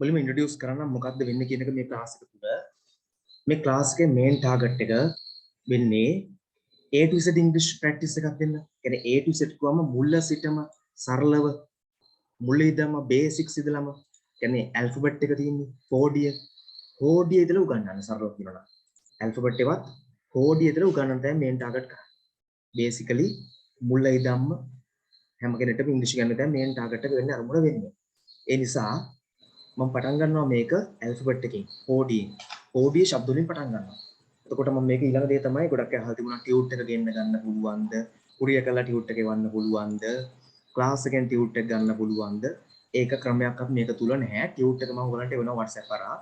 මුලින්ම ඉන්ට්‍රොඩියුස් කරන්න මොකක්ද වෙන්නේ කියන එක මේ ක්ලාස් එක තුල මේ ක්ලාස් එකේ මේන් ටාගට් එක වෙන්නේ A to Z English practice එකක් දෙන්න. කියන්නේ A to Z කියවම මුල සිටම සරලව මුල ඉඳන්ම බේසික්ස් ඉඳලම කියන්නේ ඇල්ෆබෙට් එක තියෙන්නේ කෝඩිය ඉඳලා උගන්වන්න සරලව කියනවා. ඇල්ෆබෙට් එකවත් කෝඩිය ඉඳලා උගන්වන්න තමයි මේන් ටාගට් කරන්නේ. බේසිකලි මුල ඉඳන්ම හැම කෙනෙක්ටම ඉංග්‍රීසි ගන්න තමයි මේන් ටාගට් එක වෙන්නේ අරමුණ වෙන්නේ. ඒ නිසා මම පටන් ගන්නවා මේක ඇල්ෆබෙට් එකකින් කෝඩිය ශබ්ද වලින් පටන් ගන්නවා. එතකොට මම මේක ඊළඟ දේ තමයි ගොඩක් අහලා තිබුණා ටියුට් එක ගෙන්න ගන්න පුළුවන්ද? කුරිය කරලා ටියුට් එක එවන්න පුළුවන්ද? ක්ලාස් එකෙන් ටියුට් එක ගන්න පුළුවන්ද? ඒක ක්‍රමයක් අපි මේක තුල නැහැ. ටියුට් එක මම ඔයගලන්ට එවනවා WhatsApp කරා.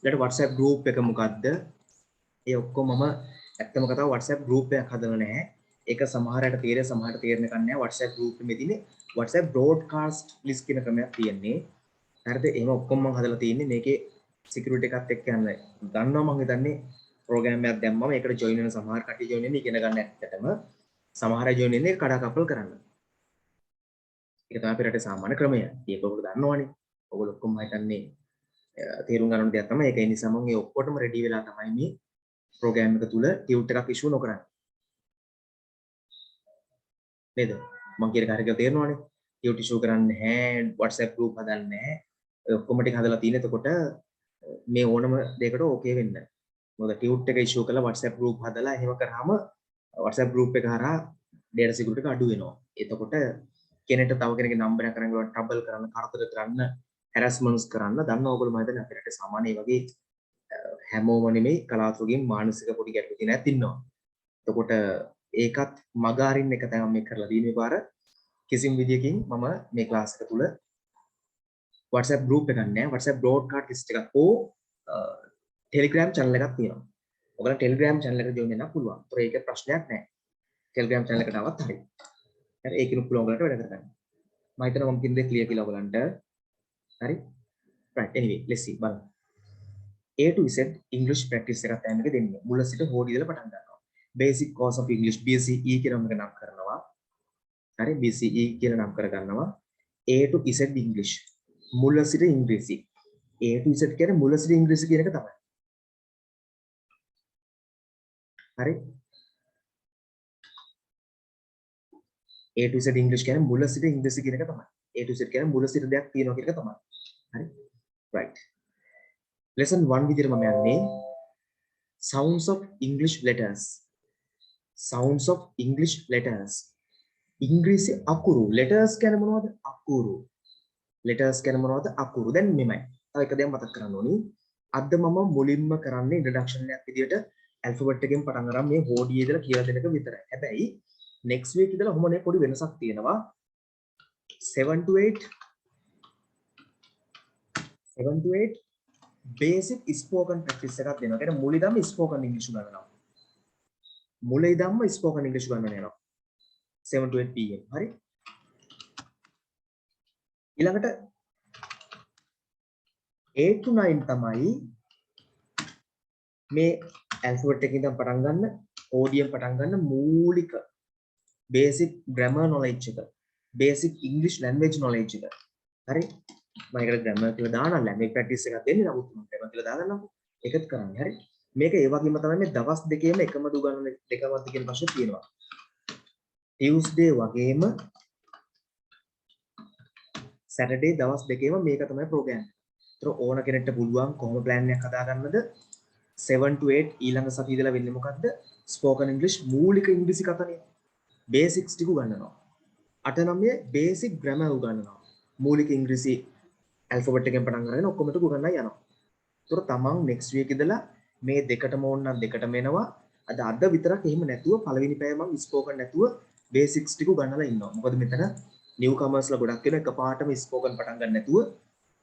ඊළඟට WhatsApp group එක මොකද්ද? ඒ ඔක්කොම මම ඇත්තම කතාව WhatsApp group එකක් හදලා නැහැ. ඒක සමහරකට තේරෙයි සමහරට තේරෙන්නේ නැහැ. WhatsApp group එකේ තියෙන්නේ WhatsApp broadcast list කියන ක්‍රමයක් තියෙන්නේ. හරිද? එහෙම ඔක්කොම මම හදලා තියෙන්නේ මේකේ security එකත් එක්ක යන්න. දන්නවා මම හිතන්නේ ප්‍රෝග්‍රෑම් එකක් දැම්මම ඒකට ජොයින් වෙන සමහර කට්ටිය ජොයින් වෙන්නේ ඉගෙන ගන්න ඇත්තටම. සමහර අය ජොයින් වෙන්නේ කඩාකප්පල් කරන්න. ඒක තමයි අපේ රටේ සාමාන්‍ය ක්‍රමය. ඒක ඔයගොල්ලෝ දන්නවනේ. ඔයගොල්ලෝ ඔක්කොම හිතන්නේ තේරුම් ගන්න ඕන දෙයක් තමයි. ඒක නිසා මම මේ ඔක්කොටම රෙඩි වෙලා තමයි මේ ප්‍රෝග්‍රෑම් එක තුල ටියුට් එකක් ඉෂුව නොකරන්නේ. නේද? මම කියන කාර්යය තේරෙනවනේ. ටියුට් ඉෂුව කරන්නේ නැහැ, WhatsApp group හදන්නේ නැහැ. ඔය ඔක්කොම ටික හදලා තියෙන. එතකොට මේ ඕනම දෙයකට ඕකේ වෙන්න. මොකද ටියුට් එක ඉෂුව කරලා WhatsApp group හදලා එහෙම කරාම WhatsApp group එක හරහා data security එක අඩු වෙනවා. එතකොට කෙනෙක්ට තව කෙනෙක්ගේ නම්බර් එක කරන් ගලවන්න ට්‍රබල් කරන්න, කරදර කරන්න, හැරස්මන්ට්ස් කරන්න දන්න ඕගොල්ලෝ මම හිතන්නේ අපේ රටේ සාමාන්‍ය මේ වගේ හැමෝම නෙමෙයි කලාතුරකින් මානසික පොඩි ගැටලු තියෙන ඇත් ඉන්නවා. එතකොට ඒකත් මග අරින්න එක තමයි මම කරලා තියෙන්නේ පාර. කිසිම විදියකින් මම මේ ක්ලාස් එක තුල WhatsApp group එකක් නැහැ. WhatsApp broadcast list එකක් හෝ Telegram channel එකක් තියෙනවා. ඔයගොල්ලෝ Telegram channel එකට join වෙන්න පුළුවන්. ඒතර ඒක ප්‍රශ්නයක් නැහැ. Telegram channel එකට ආවත් හරියි. හරි ඒකිනු පුළුවන් ඔයගලන්ට වැඩ කරගන්න. මම හිතනවා මම කියන දේ ක්ලියර් කියලා ඔයගලන්ට. හරි. right anyway let's see බලන්න. A to Z English practice එකක් තමයි මේක දෙන්නේ. මුල සිට හෝඩි ඉඳලා පටන් ගන්නවා. Basic course of English BCE කියලා මේක නම් කරනවා. හරි BCE කියලා නම් කරගන්නවා. A to Z English මුල සිට ඉංග්‍රීසි. A to Z කියන්නේ මුල සිට ඉංග්‍රීසි කියන එක තමයි. හරි. A to Z English කියන්නේ මුල සිට ඉංග්‍රීසි කියන එක තමයි. A to Z කියන්නේ මුල සිට දෙයක් තියෙනවා කියන එක තමයි. හරි. right. lesson 1 විදිහට මම යන්නේ sounds of English letters. sounds of English letters. ඉංග්‍රීසි අකුරු. letters කියන්නේ මොනවද? අකුරු. letters කියන්නේ මොනවද? අකුරු. දැන් මෙමය. තව එක දෙයක් මතක් කරගන්න ඕනි. අද මම මුලින්ම කරන්නේ introduction එකක් විදිහට alphabet එකෙන් පටන් අරන් මේ හෝඩියේ ඉඳලා කියලා දෙන එක විතරයි. හැබැයි next week ඉඳලා කොහොමනේ පොඩි වෙනසක් තියෙනවා. 7 to 8 basic spoken practice එකක් දෙනවා. කියන්නේ මුලින්දම spoken English ගන්නවා. මුලින්දම spoken English ගන්න යනවා. 7 to 8 pm. හරි. ඊළඟට 8 to 9 තමයි මේ alphabet එකකින් ඉඳන් පටන් ගන්න, ඕඩියෙන් පටන් ගන්න මූලික basic grammar knowledge එක. basic English language knowledge එක. හරි. මම ඒකට grammar කියලා දානවා. language practice එකක් දෙන්නේ. නමුත් මම grammar කියලා දාගන්නම්. ඒකත් කරන්නේ. හරි. මේක ඒ වගේම තමයි මේ දවස් දෙකේම එකම දුගන්න දෙකමත් කියන ප්‍රශ්නේ තියෙනවා. Tuesday වගේම Saturday දවස් දෙකේම මේක තමයි ප්‍රෝග්‍රෑම් එක. ඒතර ඕන කෙනෙක්ට පුළුවන් කොහොම ප්ලෑන් එකක් හදාගන්නද 7 to 8 ඊළඟ සතිය ඉඳලා වෙන්නේ මොකද්ද? spoken English මූලික ඉංග්‍රීසි කතනේ. බේසික්ස් ටික උගන්වනවා. 8 9 බේසික් ග්‍රැමර් උගන්වනවා. මූලික ඉංග්‍රීසි ඇල්ෆබෙට් එකෙන් පටන් අරගෙන ඔක්කොම ටික උගන්වලා යනවා. ඒතර තමන් next week ඉඳලා මේ දෙකටම ඕන නම් දෙකටම එනවා. අද විතරක් එහෙම නැතුව පළවෙනි පැය මම spoken නැතුව බේසික්ස් ටික උගන්වලා ඉන්නවා. මොකද මෙතන නිව් කමර්ස්ලා ගොඩක් වෙන එකපාරටම spoken පටන් ගන්න නැතුව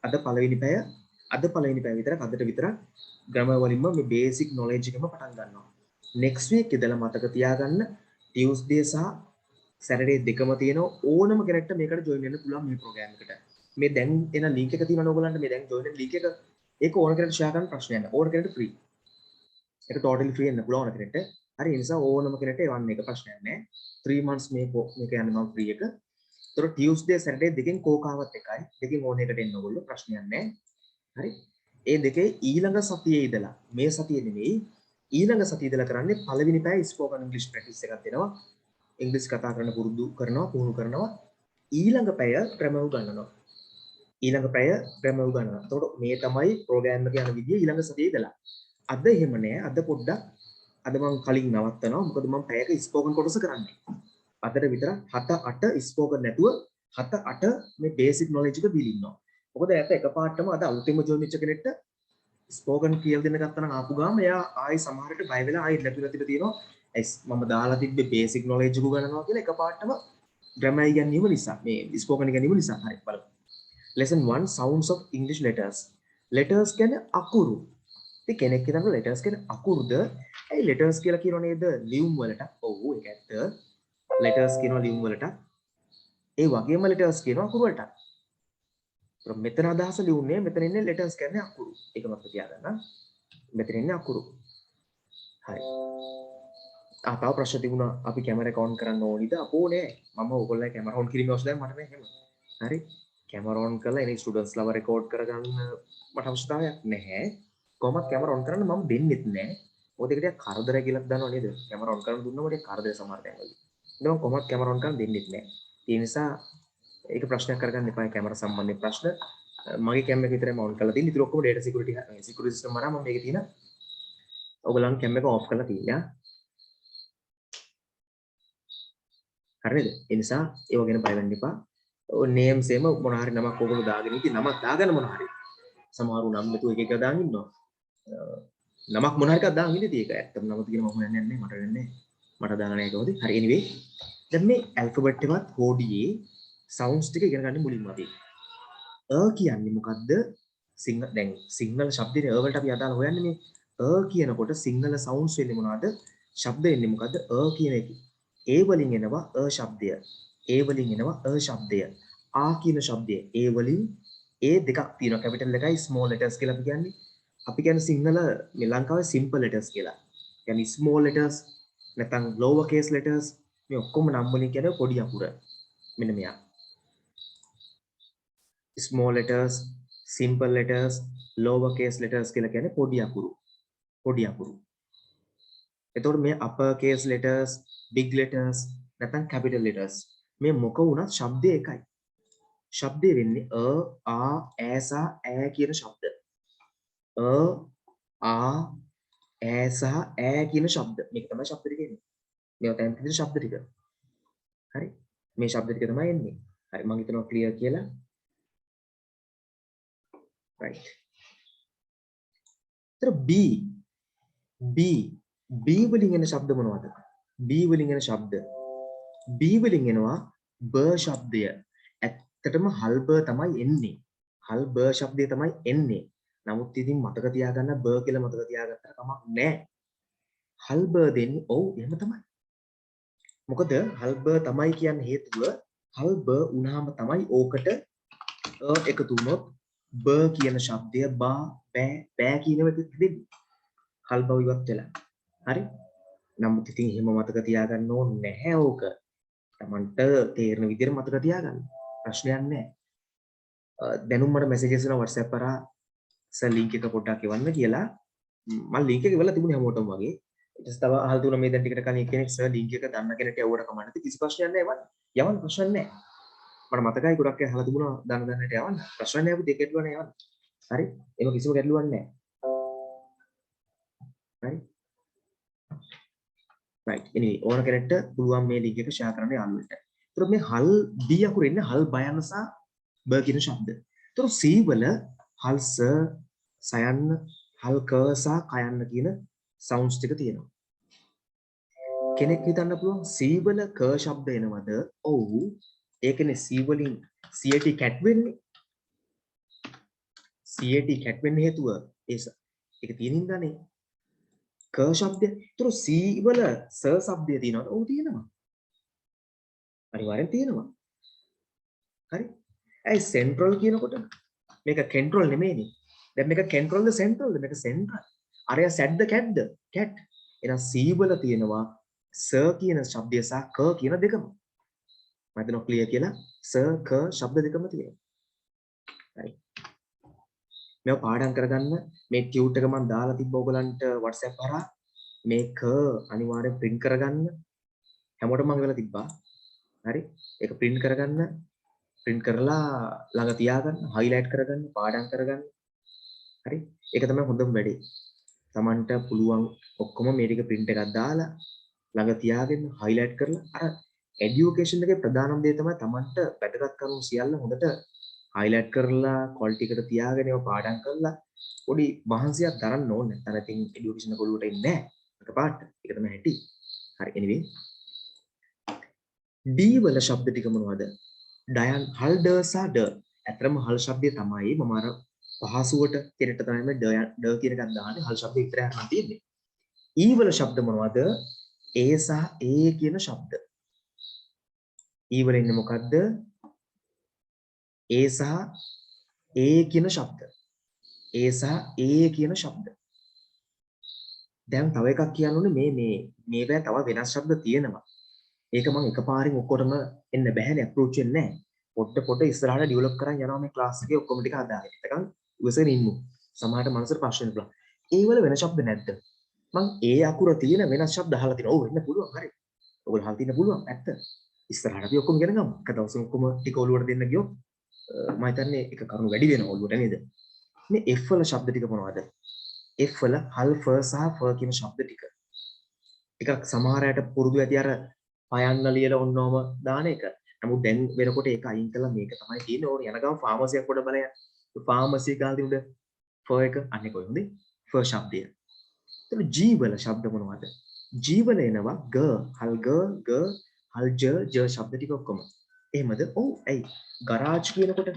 අද පළවෙනි පැය විතරක් අදට විතරක් ග්‍රැමර් වලින්ම මේ බේසික් knowledge එකම පටන් ගන්නවා. next week ඉඳලා මතක තියාගන්න Tuesday සහ Saturday දෙකම තියෙන ඕනම කෙනෙක්ට මේකට join වෙන්න පුළුවන් මේ ප්‍රෝග්‍රෑම් එකට. මේ දැන් එන link එක තියෙනවා ඔයගොල්ලන්ට මේ දැන් join වෙන link එක ඒක ඕන කෙනෙක්ට share කරන්න ප්‍රශ්නයක් නැහැ. ඕන කෙනෙක්ට free. ඒක totally free වෙන්න පුළුවන් ඕන කෙනෙක්ට. හරි ඒ නිසා ඕනම කෙනෙක්ට එවන්න එක ප්‍රශ්නයක් නැහැ. 3 months මේක යන්නේ මම free එක. ඒතර Tuesday Saturday දෙකෙන් කෝකාවත් එකයි. දෙකෙන් ඕන එකට එන්න ඕගොල්ලෝ ප්‍රශ්නයක් නැහැ. හරි. ඒ දෙකේ ඊළඟ සතියේ ඉඳලා මේ සතියේ නෙමෙයි ඊළඟ සතියේ ඉඳලා කරන්නේ පළවෙනි පැය ස්පෝකන් ඉංග්‍රීසි ප්‍රැක්ටිස් එකක් දෙනවා. ඉංග්‍රීසි කතා කරන්න පුරුදු කරනවා, පුහුණු කරනවා. ඊළඟ පැය ග්‍රැමර් උගන්වනවා. ඊළඟ පැය ග්‍රැමර් උගන්වනවා. එතකොට මේ තමයි ප්‍රෝග්‍රෑම් එක යන විදිය ඊළඟ සතියේ ඉඳලා. අද එහෙම නෑ. අද පොඩ්ඩක් අද මම කලින් නවත්තනවා. මොකද මම පැයක ස්පෝකන් කොටස කරන්නේ. අදට විතර 7-8 ස්පෝකන් නැතුව 7-8 මේ බේසික් නොලෙජ් එක බිලින්නවා. මොකද ඇත්ත එකපාරටම අද අලුතෙන්ම ජොයින් වෙච්ච කෙනෙක්ට ස්පෝකන් කියලා දෙන්න ගත්තා නම් ආපු ගාම එයා ආයි සමහරට බය වෙලා ආයි නැතිලා තියෙනවා. මම දාලා තිබ්බේ බේසික් නොලෙජ් එක ගන්නවා කියලා එකපාරටම ග්‍රැමර් ඉගෙනීම නිසා මේ ස්පෝකන් ඉගෙනීම නිසා. හරි බලමු. lesson 1 sounds of English letters. letters කියන්නේ අකුරු. ඉතින් කෙනෙක් හිතනවා letters කියන්නේ අකුරුද? ඇයි letters කියලා කියනෝ නේද? ලියුම් වලට. ඔව් ඒක ඇත්ත. letters කියනවා ලියුම් වලට. ඒ වගේම letters කියනවා අකුරු වලට. මෙතන අදහස ලියුන්නේ මෙතන ඉන්නේ letters කියන්නේ අකුරු. ඒක මතක තියාගන්න. මෙතන ඉන්නේ අකුරු. හරි. තව ප්‍රශ්න තිබුණා අපි කැමරා එක ඔන් කරන්න ඕනිද? අපෝ නෑ. මම ඕගොල්ලෝ කැමරා ඔන් කිරීමේ අවශ්‍යතාවය මට නෑ එහෙම. හරි. කැමරා ඔන් කරලා එනේ ස්ටුඩන්ට්ස් ලව රෙකෝඩ් කරගන්න මට අවශ්‍යතාවයක් නැහැ. කොහොමද කැමරා ඔන් කරන්න මම දෙන්නෙත් නෑ. මොකද ඒක ටිකක් කරදරයි කියලා දන්නව නේද? කැමරා ඔන් කරන්න දුන්නම ටික කරදර සමහර තැන්වලදී. ඉතින් මම කොහොමද කැමරා ඔන් කරන්න දෙන්නෙත් නෑ. ඒ නිසා ඒක ප්‍රශ්නයක් කරගන්න එපා කැමරා සම්බන්ධයෙන් ප්‍රශ්න. මගේ කැම් එක විතරයි මම ඔන් කරලා තියෙන්නේ. ඉතින් ඔක්කොම data security system වරා මම මේකේ තියෙන ඔයගොල්ලන් කැම් එක ඔෆ් කරලා තියෙනවා. හරිද? ඒ නිසා ඒව ගැන බය වෙන්න එපා. නේම්ස් එම මොන හරි නමක් ඔයගොල්ලෝ දාගෙන ඉති නමක් දාගන්න මොන හරි. සමහරු නම් නැතුව එක එක දාගෙන ඉන්නවා. නමක් මොන හරි එකක් දාගෙන ඉති ඒක. ඇත්තම නම තියෙන මම හොයන්නේ නැහැ මට වෙන්නේ. මට දාගන්න ඒකවද? හරි anyway. දැන් මේ ඇල්ෆබෙට් එකවත් කෝඩියේ සවුන්ඩ්ස් ටික ඉගෙන ගන්න මුලින්ම අපි. කියන්නේ මොකද්ද? දැන් සිංහල ශබ්දේ වලට අපි අදාළ හොයන්නේ මේ කියනකොට සිංහල සවුන්ඩ්ස් වෙන්නේ මොනවද? ශබ්ද එන්නේ මොකද්ද? කියන එක. ඒ වලින් එනවා ශබ්දය. ඒ වලින් එනවා ශබ්දය. කියන ශබ්දය. ඒ වලින් ඒ දෙකක් තියෙනවා. කැපිටල් එකයි ස්මෝල් ලෙටර්ස් කියලා අපි කියන්නේ. අපි කියන්නේ සිංහල මේ ලංකාවේ සිම්පල් ලෙටර්ස් කියලා. يعني ස්මෝල් ලෙටර්ස් නැත්නම් ලෝවර් කේස් ලෙටර්ස් මේ ඔක්කොම නම් වලින් කියන පොඩි අකුර. මෙන්න මෙයා. small letters, simple letters, lower case letters කියලා කියන්නේ පොඩි අකුරු. පොඩි අකුරු. එතකොට මේ upper case letters, big letters නැත්නම් capital letters මේ මොක වුණත් ශබ්දය එකයි. ශබ්දය වෙන්නේ ඈ සහ ඈ කියන ශබ්ද. ඈ සහ ඈ කියන ශබ්ද. මේක තමයි ශබ්ද ටික එන්නේ. මේවා දැන් තියෙන ශබ්ද ටික. හරි. මේ ශබ්ද ටික තමයි එන්නේ. හරි මම හිතනවා ක්ලියර් කියලා. right. तर B වලින් එන ශබ්ද මොනවද? B වලින් එන ශබ්ද. B වලින් එනවා බ ශබ්දය. ඇත්තටම හල් බ තමයි එන්නේ. හල් බ ශබ්දය තමයි එන්නේ. නමුත් ඉතින් මතක තියාගන්න බ කියලා මතක තියාගත්තට කමක් නැහැ. හල් බ දෙන්නේ ඔව් එහෙම තමයි. මොකද හල් බ තමයි කියන හේතුව හල් බ වුණාම තමයි ඕකට එකතු වුණොත් බ කියන ශබ්දය බා බෑ කියන එක දෙන්නේ. හල් බව ඉවත් වෙලා. හරි? නමුත් ඉතින් එහෙම මතක තියාගන්න ඕනේ නැහැ ඕක. Tamanට තේරෙන විදිහට මතක තියාගන්න. ප්‍රශ්නයක් නැහැ. දැනුම් මට මැසේජස් එනවා WhatsApp කරා සර් ලින්ක් එක පොඩ්ඩක් එවන්න කියලා. මම ලින්ක් එක ඉවරලා තිබුණේ හැමෝටම වගේ. ඊට පස්සේ තව අහලා තුන මේ දැන් ටිකට කලින් කෙනෙක් සර් ලින්ක් එක දන්න කෙනෙක්ට යවුවට කමක් නැති කිසි ප්‍රශ්නයක් නැහැ එවන්න. යවන්න ප්‍රශ්න නැහැ. මට මතකයි ගොඩක් අය අහලා තිබුණා දන්නට යවන්න. ප්‍රශ්න නැහැ පුතේ ගැටලුවක් නැහැ යවන්න. හරි? ඒක කිසිම ගැටලුවක් නැහැ. හරි? right anyway ඕන කෙනෙක්ට පුළුවන් මේ ලින්ක් එක ෂෙයා කරන්න යාළුවෙන්ට. ඒතර මේ හල් B අකුර ඉන්නේ හල් බයන්න සහ බ කියන ශබ්ද. ඒතර C වල හල් ස සයන්න හල් ක සහ කයන්න කියන සවුන්ඩ්ස් ටික තියෙනවා. කෙනෙක් හිතන්න පුළුවන් C වල ක ශබ්ද එනවද? ඔව්. ඒ කියන්නේ C වලින් CAT cat වෙන්නේ. CAT cat වෙන්න හේතුව ඒක තියෙන හින්දානේ. ක ශබ්දය. ඒතර C වල ස ශබ්දය තියෙනවද? ඔව් තියෙනවා. අනිවාර්යෙන් තියෙනවා. හරි? ඇයි සෙන්ට්‍රල් කියනකොට මේක කන්ට්‍රෝල් නෙමෙයිනේ. දැන් මේක කන්ට්‍රෝල්ද සෙන්ට්‍රල්ද? මේක සෙන්ට්‍රල්. අරයා සැඩ්ද කැට්ද? කැට්. එහෙනම් C වල තියෙනවා ස කියන ශබ්දය සහ ක කියන දෙකම. මම හිතනවා ක්ලියර් කියලා. ස ක ශබ්ද දෙකම තියෙනවා. හරි. මේව පාඩම් කරගන්න මේ ටියුට් එක මම දාලා තිබ්බ ඕගලන්ට WhatsApp හරහා මේක අනිවාර්යෙන් print කරගන්න හැමෝටම මම වෙලා තිබ්බා. හරි. ඒක print කරගන්න print කරලා ළඟ තියාගන්න highlight කරගන්න පාඩම් කරගන්න. හරි. ඒක තමයි හොඳම වැඩේ. Tamanට පුළුවන් ඔක්කොම මේ ටික print එකක් දාලා ළඟ තියාගෙන highlight කරලා අර education එකේ ප්‍රධානම දේ තමයි Tamanට වැදගත් කරුණු සියල්ල හොඳට highlight කරලා quality එකට තියාගෙන ඒවා පාඩම් කරලා පොඩි මහන්සියක් දරන්න ඕනේ. නැත්නම් ඉතින් education එක ඔළුවට එන්නේ නැහැ. එකපාරට. ඒක තමයි හැටි. හරි. anyway D වල ශබ්ද ටික මොනවද? ඩයන් හල් ඩ සහ ඩ. ඇත්තටම හල් ශබ්දය තමයි මම අර පහසුවට කෙනෙක්ට තමයි මේ ඩ කියන එකක් දාන්නේ. හල් ශබ්ද විතරක් නම් තියෙන්නේ. E වල ශබ්ද මොනවද? A සහ A කියන ශබ්ද. E වල ඉන්නේ මොකද්ද? A සහ A කියන ශබ්ද. A සහ A කියන ශබ්ද. දැන් තව එකක් කියන්න ඕනේ මේවැ තව වෙනස් ශබ්ද තියෙනවා. ඒක මම එකපාරින් ඔක්කොටම එන්න බෑනේ අප්‍රෝච් වෙන්නේ නැහැ. පොඩ ඉස්සරහට ඩෙවලොප් කරන් යනවා මේ ක්ලාස් එකේ ඔක්කොම ටික හදාගෙන. එතකන් ඉවසගෙන ඉන්නු. සමහරට මනසට ප්‍රශ්න පුළුවන්. ඒ වල වෙන ශබ්ද නැද්ද? මං ඒ අකුර තියෙන වෙනස් ශබ්ද අහලා තියෙනවා. ඔව් වෙන්න පුළුවන්. හරි. ඔයගොල්ලෝ අහලා තියෙන්න පුළුවන්. ඇත්ත. ඉස්සරහට අපි ඔක්කොම ඉගෙන ගමු. එක දවසක ඔක්කොම ටික ඔලුවට දෙන්න ගියොත් මම හිතන්නේ එක කරුණු වැඩි වෙනවා ඔලුවට නේද? මේ F වල ශබ්ද ටික මොනවද? F වල හල් ෆ සහ ෆ කියන ශබ්ද ටික. ටිකක් සමහර අයට පුරුදු ඇති අර පයන්න ලියලා ඔන්නෝම දාන එක. නමුත් දැන් වෙනකොට ඒක අයින් කළා මේක තමයි තියෙන්නේ ඕනේ. යන ගම ෆාමසියක් පොඩ බලයන්. ෆාමසි ගාල්දී උඩ ෆ එක අන්නේ කොහෙන්ද? ෆ ශබ්දය. එතන G වල ශබ්ද මොනවද? G වල එනවා ग, හල් ग, හල් j ශබ්ද ටික ඔක්කොම. එහෙමද? ඔව්. ඇයි? ගරාජ් කියනකොට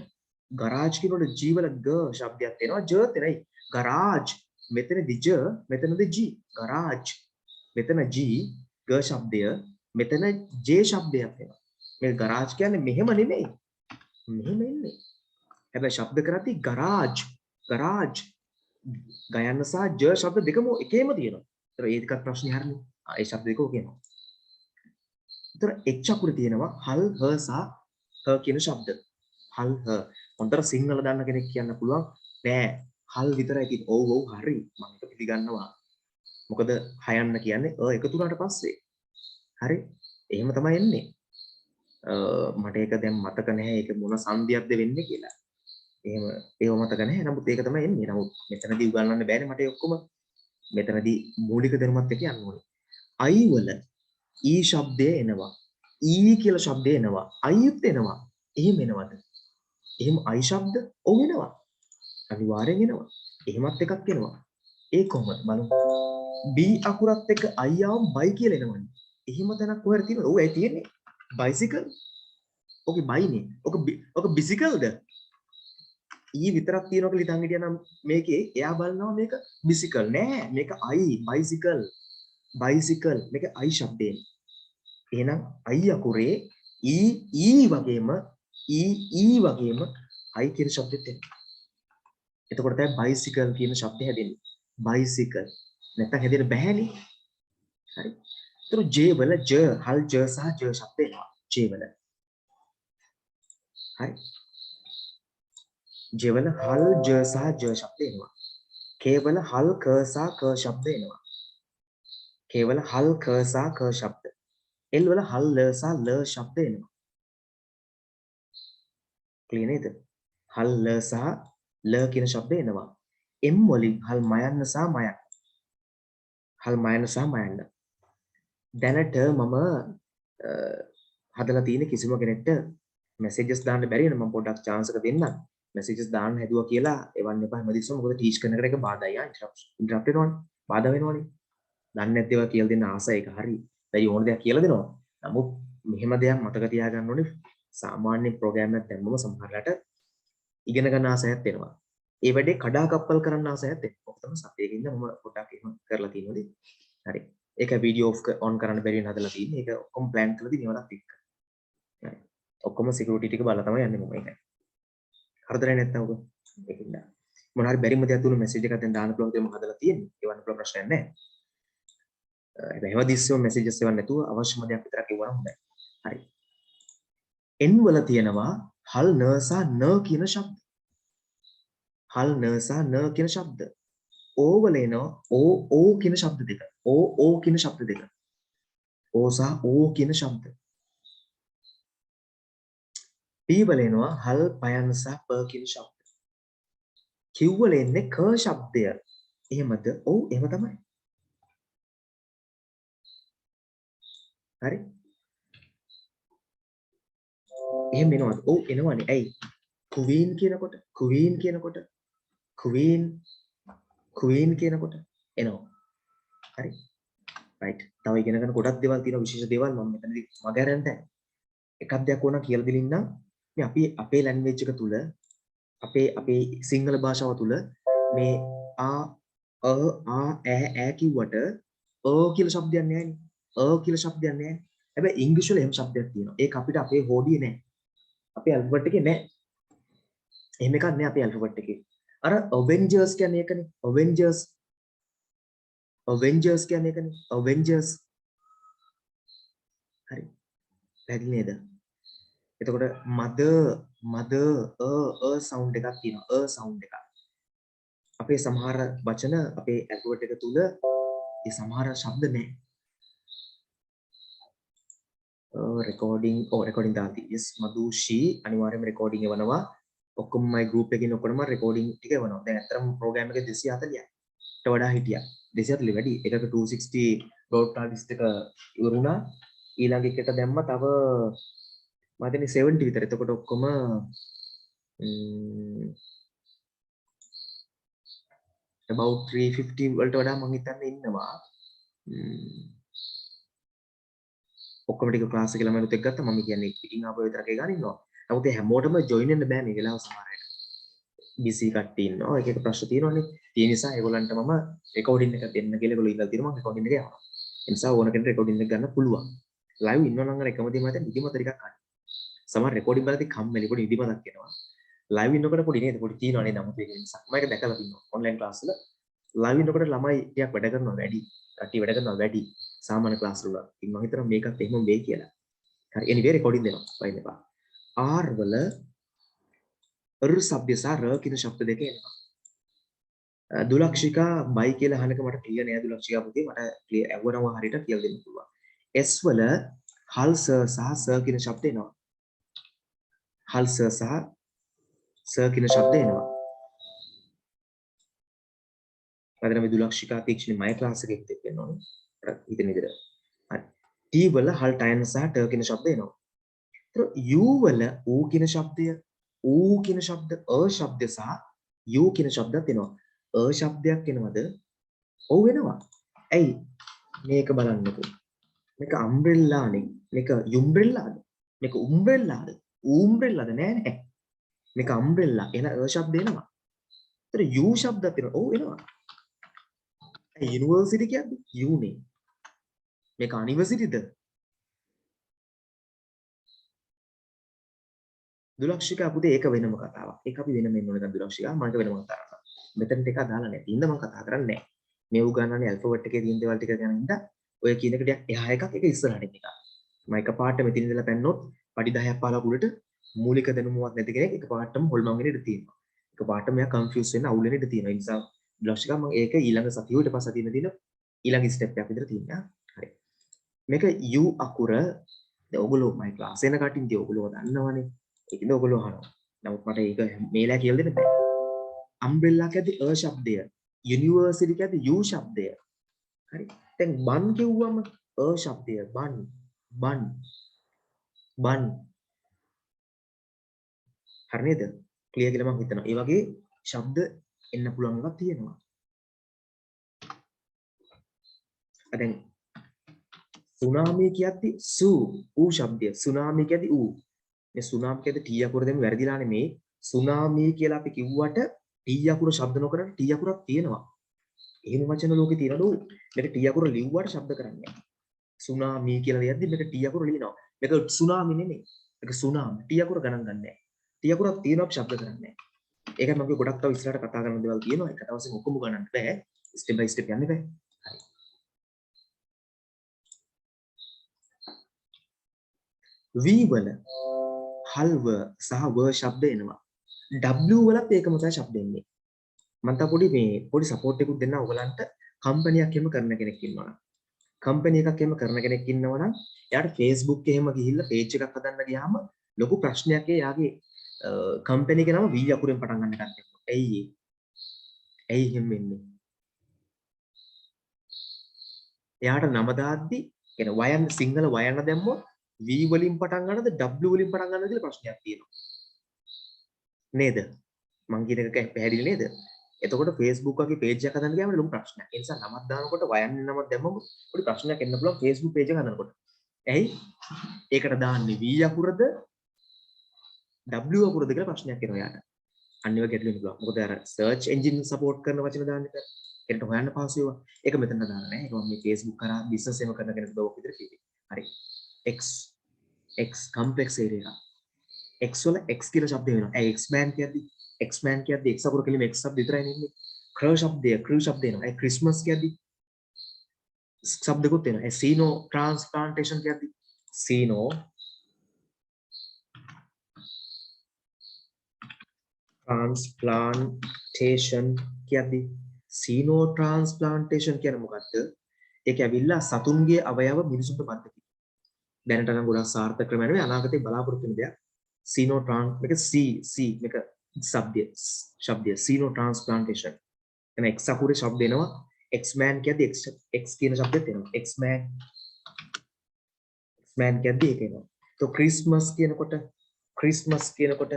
ගරාජ් කියනකොට G වල ग ශබ්දයක් එනවා j එතනයි. ගරාජ් මෙතනදි j මෙතනදි G. ගරාජ් මෙතන G ग ශබ්දය මෙතන J ශබ්දයක් එනවා. මේ ගරාජ් කියන්නේ මෙහෙම නෙමෙයි. මෙහෙම එන්නේ. හැබැයි ශබ්ද කරද්දී ගරාජ් ගරාජ් ගයන්න සහ j ශබ්ද දෙකම එකේම තියෙනවා. ඒතර ඒකත් ප්‍රශ්නේ හරිනේ. ඒ ශබ්ද දෙක ඔකේනවා. ඒතර H අකුරේ තියෙනවා හල් හ සහ හ කියන ශබ්ද. හල් හ. හොඳට සිංහල දන්න කෙනෙක් කියන්න පුළුවන් නෑ. හල් විතරයි තියෙන්නේ. ඔව් ඔව් හරි. මම ඒක පිළිගන්නවා. මොකද හයන්න කියන්නේ එකතු වුණාට පස්සේ. හරි. එහෙම තමයි එන්නේ. මට ඒක දැන් මතක නැහැ ඒක මොන සංදියක්ද වෙන්නේ කියලා. එහෙම ඒව මතක නැහැ. නමුත් ඒක තමයි එන්නේ. නමුත් මෙතනදී උගන්වන්න බෑනේ මට ඒ ඔක්කොම. මෙතනදී මූලික ධර්මات එක යන්න ඕනේ. I වල E ශබ්දය එනවා. E කියලා ශබ්දය එනවා. Iත් එනවා. එහෙම එනවද? එහෙම I ශබ්ද ඔව් එනවා. අනිවාර්යෙන් එනවා. එහෙමත් එකක් එනවා. ඒ කොහොමද බලමු. B අකුරත් එක්ක I ආවම බයි කියලා එනවනේ. එහෙම තැනක් කොහෙද තියෙනවද? ඔව් ඒ තියෙන්නේ. බයිසිකල්. ඔකේ බයිනේ. ඔක බිසිකල්ද? ඊ විතරක් තියෙනවා කියලා හිතන් හිටියා නම් මේකේ එයා බලනවා මේක බිසිකල් නෑ. මේක I බයිසිකල්. බයිසිකල් මේක I ශබ්දයෙන්. එහෙනම් I අකුරේ E වගේම E වගේම I කියන ශබ්දෙත් එනවා. එතකොට තමයි බයිසිකල් කියන ශබ්දය හැදෙන්නේ. බයිසිකල්. නැත්නම් හැදෙන්න බෑනේ. හරි. ඒතර J වල j හල් j සහ j ශබ්ද එනවා. J වල. හරි. J වල හල් j සහ j ශබ්ද එනවා. K වල හල් ක සහ ක ශබ්ද එනවා. K වල හල් ක සහ ක ශබ්ද. L වල හල් ල සහ ල ශබ්ද එනවා. ක්ලියර් නේද? හල් ල සහ ල කියන ශබ්ද එනවා. M වලින් හල් මයන්න සහ මයන්න. හල් මයන්න සහ මයන්න. දැනට මම හදලා තියෙන කිසිම කෙනෙක්ට මැසේජස් දාන්න බැරි වෙන මම පොඩ්ඩක් chance එක දෙන්නම්. මැසේජස් දාන්න හැදුවා කියලා එවන්න එපා හැමදෙස්සම. මොකද ටීච් කරන එකට එක බාධායි. ඉන්ටරප්ට් වෙනවනේ. බාධා වෙනවනේ. දන්නේ නැති ඒවා කියලා දෙන්න ආස ඒක හරි. දැන් ඕන දෙයක් කියලා දෙනවා. නමුත් මෙහෙම දෙයක් මතක තියාගන්න ඕනේ. සාමාන්‍ය ප්‍රෝග්‍රෑම් එකක් දැම්මම සමහරලාට ඉගෙන ගන්න ආසයක් එනවා. ඒ වැඩේ කඩාකප්පල් කරන්න ආසයක් එනවා. ඔක තමයි සතියකින්ද මම පොඩ්ඩක් එහෙම කරලා තියෙන්නේ. හරි. ඒක වීඩියෝ ඔෆ් ඔන් කරන්න බැරි වෙන හදලා තියෙන්නේ. ඒක ඔක්කොම ප්ලෑන් කරලා තියෙනවා ඒවත් එක්ක. හරි. ඔක්කොම සිකියුරිටි ටික බලලා තමයි යන්නේ මම ඒක. හරිදරේ නැත්නම් ඔක. ඒකින්ද මොන හරි බැරිම දෙයක් දුන්න මැසේජ් එකක් දැන් දාන්න පුළුවන් දෙයක් මම හදලා තියෙන්නේ. ඒවන්න පුළුවන් ප්‍රශ්නයක් නැහැ. හැබැයි හැමදෙස්සම මැසේජස් එවන්න නැතුව අවශ්‍යම දෙයක් විතරක් එවුවනම් හොඳයි. හරි. N වල තියෙනවා හල් න සහ න කියන ශබ්ද. හල් න සහ න කියන ශබ්ද. ඕ වල එනවා ඕ කියන ශබ්ද දෙක. ඕ කියන ශබ්ද දෙක. ඕ සහ ඕ කියන ශබ්ද. පී වල එනවා හල් පයන් සහ ප කියන ශබ්ද. කිව් වල එන්නේ ක ශබ්දය. එහෙමද? ඔව් එහෙම තමයි. හරි? එහෙම එනවද? ඔව් එනවනේ. ඇයි? ක්වීන් කියනකොට ක්වීන් කියනකොට එනවා. හරි? රයිට්. තව ඉගෙන ගන්න ගොඩක් දේවල් තියෙනවා, විශේෂ දේවල් මම මෙතනදී මගහැරෙන්න නැහැ. එකක් දෙයක් ඕන කියලා දෙලින්නම් මේ අපි අපේ ලැන්ග්වේජ් එක තුල අපේ සිංහල භාෂාව තුල මේ ඈ කිව්වට කියලා ශබ්දයක් නැහැ නේ. කියලා ශබ්දයක් නැහැ. හැබැයි ඉංග්‍රීසි වල එහෙම ශබ්දයක් තියෙනවා. ඒක අපිට අපේ හෝඩියේ නැහැ. අපේ ඇල්ෆබෙට් එකේ නැහැ. එහෙම එකක් නැහැ අපේ ඇල්ෆබෙට් එකේ. අර අවෙන්ජර්ස් කියන්නේ ඒකනේ. අවෙන්ජර්ස් කියන්නේ ඒකනේ. අවෙන්ජර්ස්. හරි. පැහැදිලි නේද? එතකොට මද සවුන්ඩ් එකක් තියෙනවා. සවුන්ඩ් එකක්. අපේ සමහර වචන අපේ ඇල්ෆබෙට් එක තුල ඒ සමහර ශබ්ද නැහැ. රෙකෝඩින් දාති. yes මදුෂි අනිවාර්යයෙන්ම රෙකෝඩින් එවනවා. ඔක්කොම මයි ගෲප් එකකින් ඔක්කොම රෙකෝඩින් ටික එවනවා. දැන් ඇත්තටම ප්‍රෝග්‍රෑම් එක 240ක්. ඊට වඩා හිටියා. 240 වැඩි. එකක 260 බ්‍රෝඩ්කාස්ට් එක ඉවර වුණා. ඊළඟ එකට දැම්ම තව මම හිතන්නේ 70 විතර. එතකොට ඔක්කොම about 350 වලට වඩා මම හිතන්නේ ඉන්නවා. ඔක්කොම ටික ක්ලාස් එකේ ළමයිනුත් එක්ක ගත්තා. මම කියන්නේ පිටින් ආපුව විතරක් ඒ ගාන ඉන්නවා. නමුත් ඒ හැමෝටම ජොයින් වෙන්න බෑ මේ වෙලාව සමහර අයට. බිසි කට්ටිය ඉන්නවා. එක එක ප්‍රශ්න තියෙනවානේ. ඒ නිසා ඒගොල්ලන්ට මම රෙකෝඩින් එක දෙන්න කියලා ඒගොල්ලෝ ඉඳලා තියෙනවා. මම රෙකෝඩින් එක යවනවා. ඒ නිසා ඕන කෙනෙක් රෙකෝඩින් එක ගන්න පුළුවන්. ලයිව් ඉන්නවා නම් අර එකම දේ මම හිතන්නේ නිදිමත ටිකක් ගන්න. සමහර රෙකෝඩින් බලද්දි කම්මැලි පොඩි නිදිමතක් එනවා. ලයිව් ඉන්නකොට පොඩි නේද? පොඩි තියෙනවා නේද? 아무ත් ඒක නිසා. මම ඒක දැකලා තියෙනවා. ඔන්ලයින් ක්ලාස් වල ලයිව් ඉන්නකොට ළමයි ටිකක් වැඩ කරනවා වැඩි. කට්ටිය වැඩ කරනවා වැඩි. සාමාන්‍ය ක්ලාස් වල. ඉතින් මම හිතනවා මේකත් එහෙම වෙයි කියලා. හරි anyway රෙකෝඩින් දෙනවා. වයින් එපා. R වල ශබ්ද සහ ර කියන ශබ්ද දෙක එනවා. දුලක්ෂිකා බයි කියලා අහනක මට ක්ලියර් නෑ දුලක්ෂිකා පුතේ මට ක්ලියර් ඇහුවනවා හරියට කියලා දෙන්න පුළුවන්. S වල හල් සහ කියන ශබ්ද එනවා. හල් සහ කියන ශබ්ද එනවා. අද නම් දුලක්ෂිකා තීක්ෂණේ මයි ක්ලාස් එකේ දෙන්න ඕනේ. හිතෙන විදිහට. හරි. T වල හල් ටයන් සහ ට කියන ශබ්ද එනවා. ඒතර U වල ඌ කියන ශබ්දය ඌ කියන ශබ්ද ශබ්ද සහ U කියන ශබ්දත් එනවා. ශබ්දයක් එනවද? ඔව් එනවා. ඇයි? මේක බලන්නකෝ. මේක අම්බ්‍රෙල්ලානේ. මේක යුම්බ්‍රෙල්ලාද? මේක උම්බ්‍රෙල්ලාද? ඌම්බ්‍රෙල්ලාද? නෑ නෑ. මේක අම්බ්‍රෙල්ලා. එන ශබ්ද එනවා. ඒතර U ශබ්දත් එනවා. ඔව් එනවා. ඇයි යුනිවර්සිටි කියන්නේ? U නේ. මේක අනිවර්සිටිද? දුලක්ෂිකා පුතේ ඒක වෙනම කතාවක්. ඒක අපි වෙනම එන්න ඕනේ දුලක්ෂිකා. මම ඒක වෙනම කතා කරනවා. මෙතනට එක දාලා නැහැ. ඉන්න මම කතා කරන්නේ නැහැ. මේ උගන්නන්නේ ඇල්ෆබෙට් එකේ තියෙන දේවල් ටික ගැන ඉඳලා ඔය කියන එක ටිකක් එහා එකක් ඒක ඉස්සරහට එකක්. මම එකපාරට මෙතන ඉඳලා පැන්නොත් පඩි 10ක් 15ක් උඩට මූලික දැනුමක් නැති කෙනෙක් එකපාරටම හොල්මන් වෙන්න ඉඩ තියෙනවා. එකපාරටම මෙයා කන්ෆියුස් වෙන්න අවුල් වෙන්න ඉඩ තියෙනවා. ඒ නිසා දුලක්ෂිකා මම ඒක ඊළඟ සතියේ ඊට පස්සේ තියෙන දින ඊළඟ ස්ටෙප් එකක් විතර තියෙනවා. හරි. මේක U අකුර දැන් ඔයගොල්ලෝ මයි ක්ලාස් එන කටින් ඉතින් ඔයගොල්ලෝ දන්නවනේ. ඒකද ඔයගොල්ලෝ අහනවා. නමුත් මට ඒක මේලා කියලා දෙන්න බෑ. අම්බ්‍රෙල්ලා කියද්දි ශබ්දය. යුනිවර්සිටි කියද්දි U ශබ්දය. හරි. දැන් බන් කිව්වම ශබ්දය. බන්. හරි නේද? ක්ලියර් කියලා මම හිතනවා. ඒ වගේ ශබ්ද එන්න පුළුවන් එකක් තියෙනවා. දැන් සුනාමි කියද්දි ඌ ශබ්දය. සුනාමි කියද්දි ඌ. මේ සුනාමි කියද්දි ටී අකුර දෙන්න වැරදිලා නෙමේ. සුනාමි කියලා අපි කිව්වට ටී අකුර ශබ්ද නොකරන ටී අකුරක් තියෙනවා. එහෙම වචන ලෝකේ තියෙනලු. මේක ටී අකුර ලිව්වට ශබ්ද කරන්නේ නැහැ. සුනාමි කියලා ලියද්දි මේක ටී අකුර ලියනවා. මේක සුනාමි නෙමෙයි. මේක සුනාමි. ටී අකුර ගණන් ගන්නෑ. ටී අකුරක් තියෙනවා ශබ්ද කරන්නේ නැහැ. ඒකත් මම ගොඩක් තව ඉස්සරහට කතා කරන්න දේවල් තියෙනවා. එක දවසකින් ඔක්කොම ගණන් බෑ. ස්ටෙප් බයි ස්ටෙප් යන්න බෑ. හරි. V වල හල්ව සහ ව ශබ්ද එනවා. W වලත් ඒකම තමයි ශබ්ද එන්නේ. මම තා පොඩි සපෝට් එකක් දෙන්න ඔයගලන්ට කම්පැනි එකක් එහෙම කරන කෙනෙක් ඉන්නවා නම් කම්පැනි එකක් එහෙම කරන කෙනෙක් ඉන්නවා නම් එයාට Facebook එහෙම ගිහිල්ලා පේජ් එකක් හදන්න ගියාම ලොකු ප්‍රශ්නයක් එයාගේ කම්පැනි එක නම V අකුරෙන් පටන් ගන්න එකක් එක්ක. ඇයි එහෙම වෙන්නේ? එයාට නම දාද්දි කියන වයන් සිංහල වයන්න දැම්මොත් V වලින් පටන් ගන්නද W වලින් පටන් ගන්නද කියලා ප්‍රශ්නයක් තියෙනවා. නේද? මං කියන එක පැහැදිලි නේද? එතකොට Facebook වගේ page එකක් හදන්න ගියාම ලොකු ප්‍රශ්නයක්. ඒ නිසා නමක් දානකොට වයන් නමක් දැම්මම පොඩි ප්‍රශ්නයක් එන්න පුළුවන් Facebook page එක හදනකොට. ඇයි? ඒකට දාන්නේ V අකුරද W අකුරද කියලා ප්‍රශ්නයක් එනවා යාට. අනිව ගැටලු වෙන්න පුළුවන්. මොකද අර search engine support කරන වචන දාන්න එක. ඒකට හොයන්න පහසු ඒවා. ඒක මෙතන දාන්න නෑ. ඒක මම මේ Facebook කරා business එකම කරන කෙනෙක් බව විතර කිව්වේ. හරි. X complex area. X වල X කියලා શબ્දය වෙනවා. ඒ X man කියද්දි X අකුර කෙලිම X શબ્ද විතරයි නෙන්නේ. ක්‍ර શબ્දය එනවා. ඒ ක්‍රිස්මස් කියද්දි શબ્දකුත් එනවා. ඒ සීනෝ ટ્રાન્સප්ලාන්ටේෂන් කියද්දි සීනෝ ટ્રાન્સප්ලාන්ටේෂන් කියද්දි සීනෝ ટ્રાન્સප්ලාන්ටේෂන් කියන්නේ මොකද්ද? ඒක ඇවිල්ලා සතුන්ගේ අවයව මිනිසුන්ට බද්ධ කිරීම. දැනට නම් ගොඩක් සාර්ථක ක්‍රම නෙවෙයි අනාගතේ බලාපොරොත්තු වෙන දෙයක්. සීනෝ මේක මේක ශබ්දය සීනෝ ટ્રાન્સප්ලාන්ටේෂන්. එන X අකුරේ ශබ්ද එනවා. X man කියද්දි X කියන શબ્දෙත් එනවා. X man කියද්දි ඒක එනවා. તો ක්‍රිස්මස් කියනකොට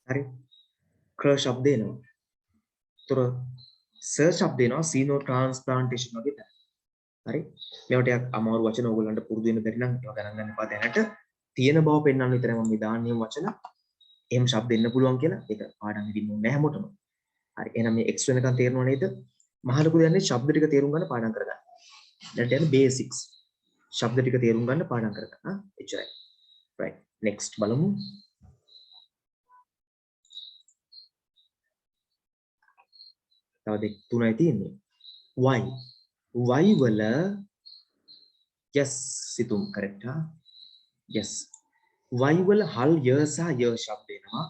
හරි ක්‍ර શબ્ද එනවා. ତොර ස શબ્ද එනවා සීනෝ ટ્રાન્સප්ලාන්ටේෂන් වගේ තමයි. හරි මේවා ටිකක් අමාරු වචන ඕගොල්ලන්ට පුරුදු වෙන්න බැරි නම් ඒවා ගණන් ගන්න එපා දැනට තියෙන බව පෙන්වන්න විතරයි මම මේ දාන්නේ වචන එහෙම શબ્ද එන්න පුළුවන් කියලා ඒක පාඩම් ඉදින්න ඕනේ නැහැ හැමෝටම හරි එහෙනම් මේ x වෙනකන් තේරෙනව නේද මහ ලොකු දෙන්නේ શબ્ද ටික තේරුම් ගන්න පාඩම් කරගන්න දැන් යන්නේ බේසික්ස් શબ્ද ටික තේරුම් ගන්න පාඩම් කරගන්න එච්චරයි right next බලමු තව දෙක තුනයි තියෙන්නේ y වල yes සිතුම් correct හා yes y වල හල් ය සහ ය શબ્ද එනවා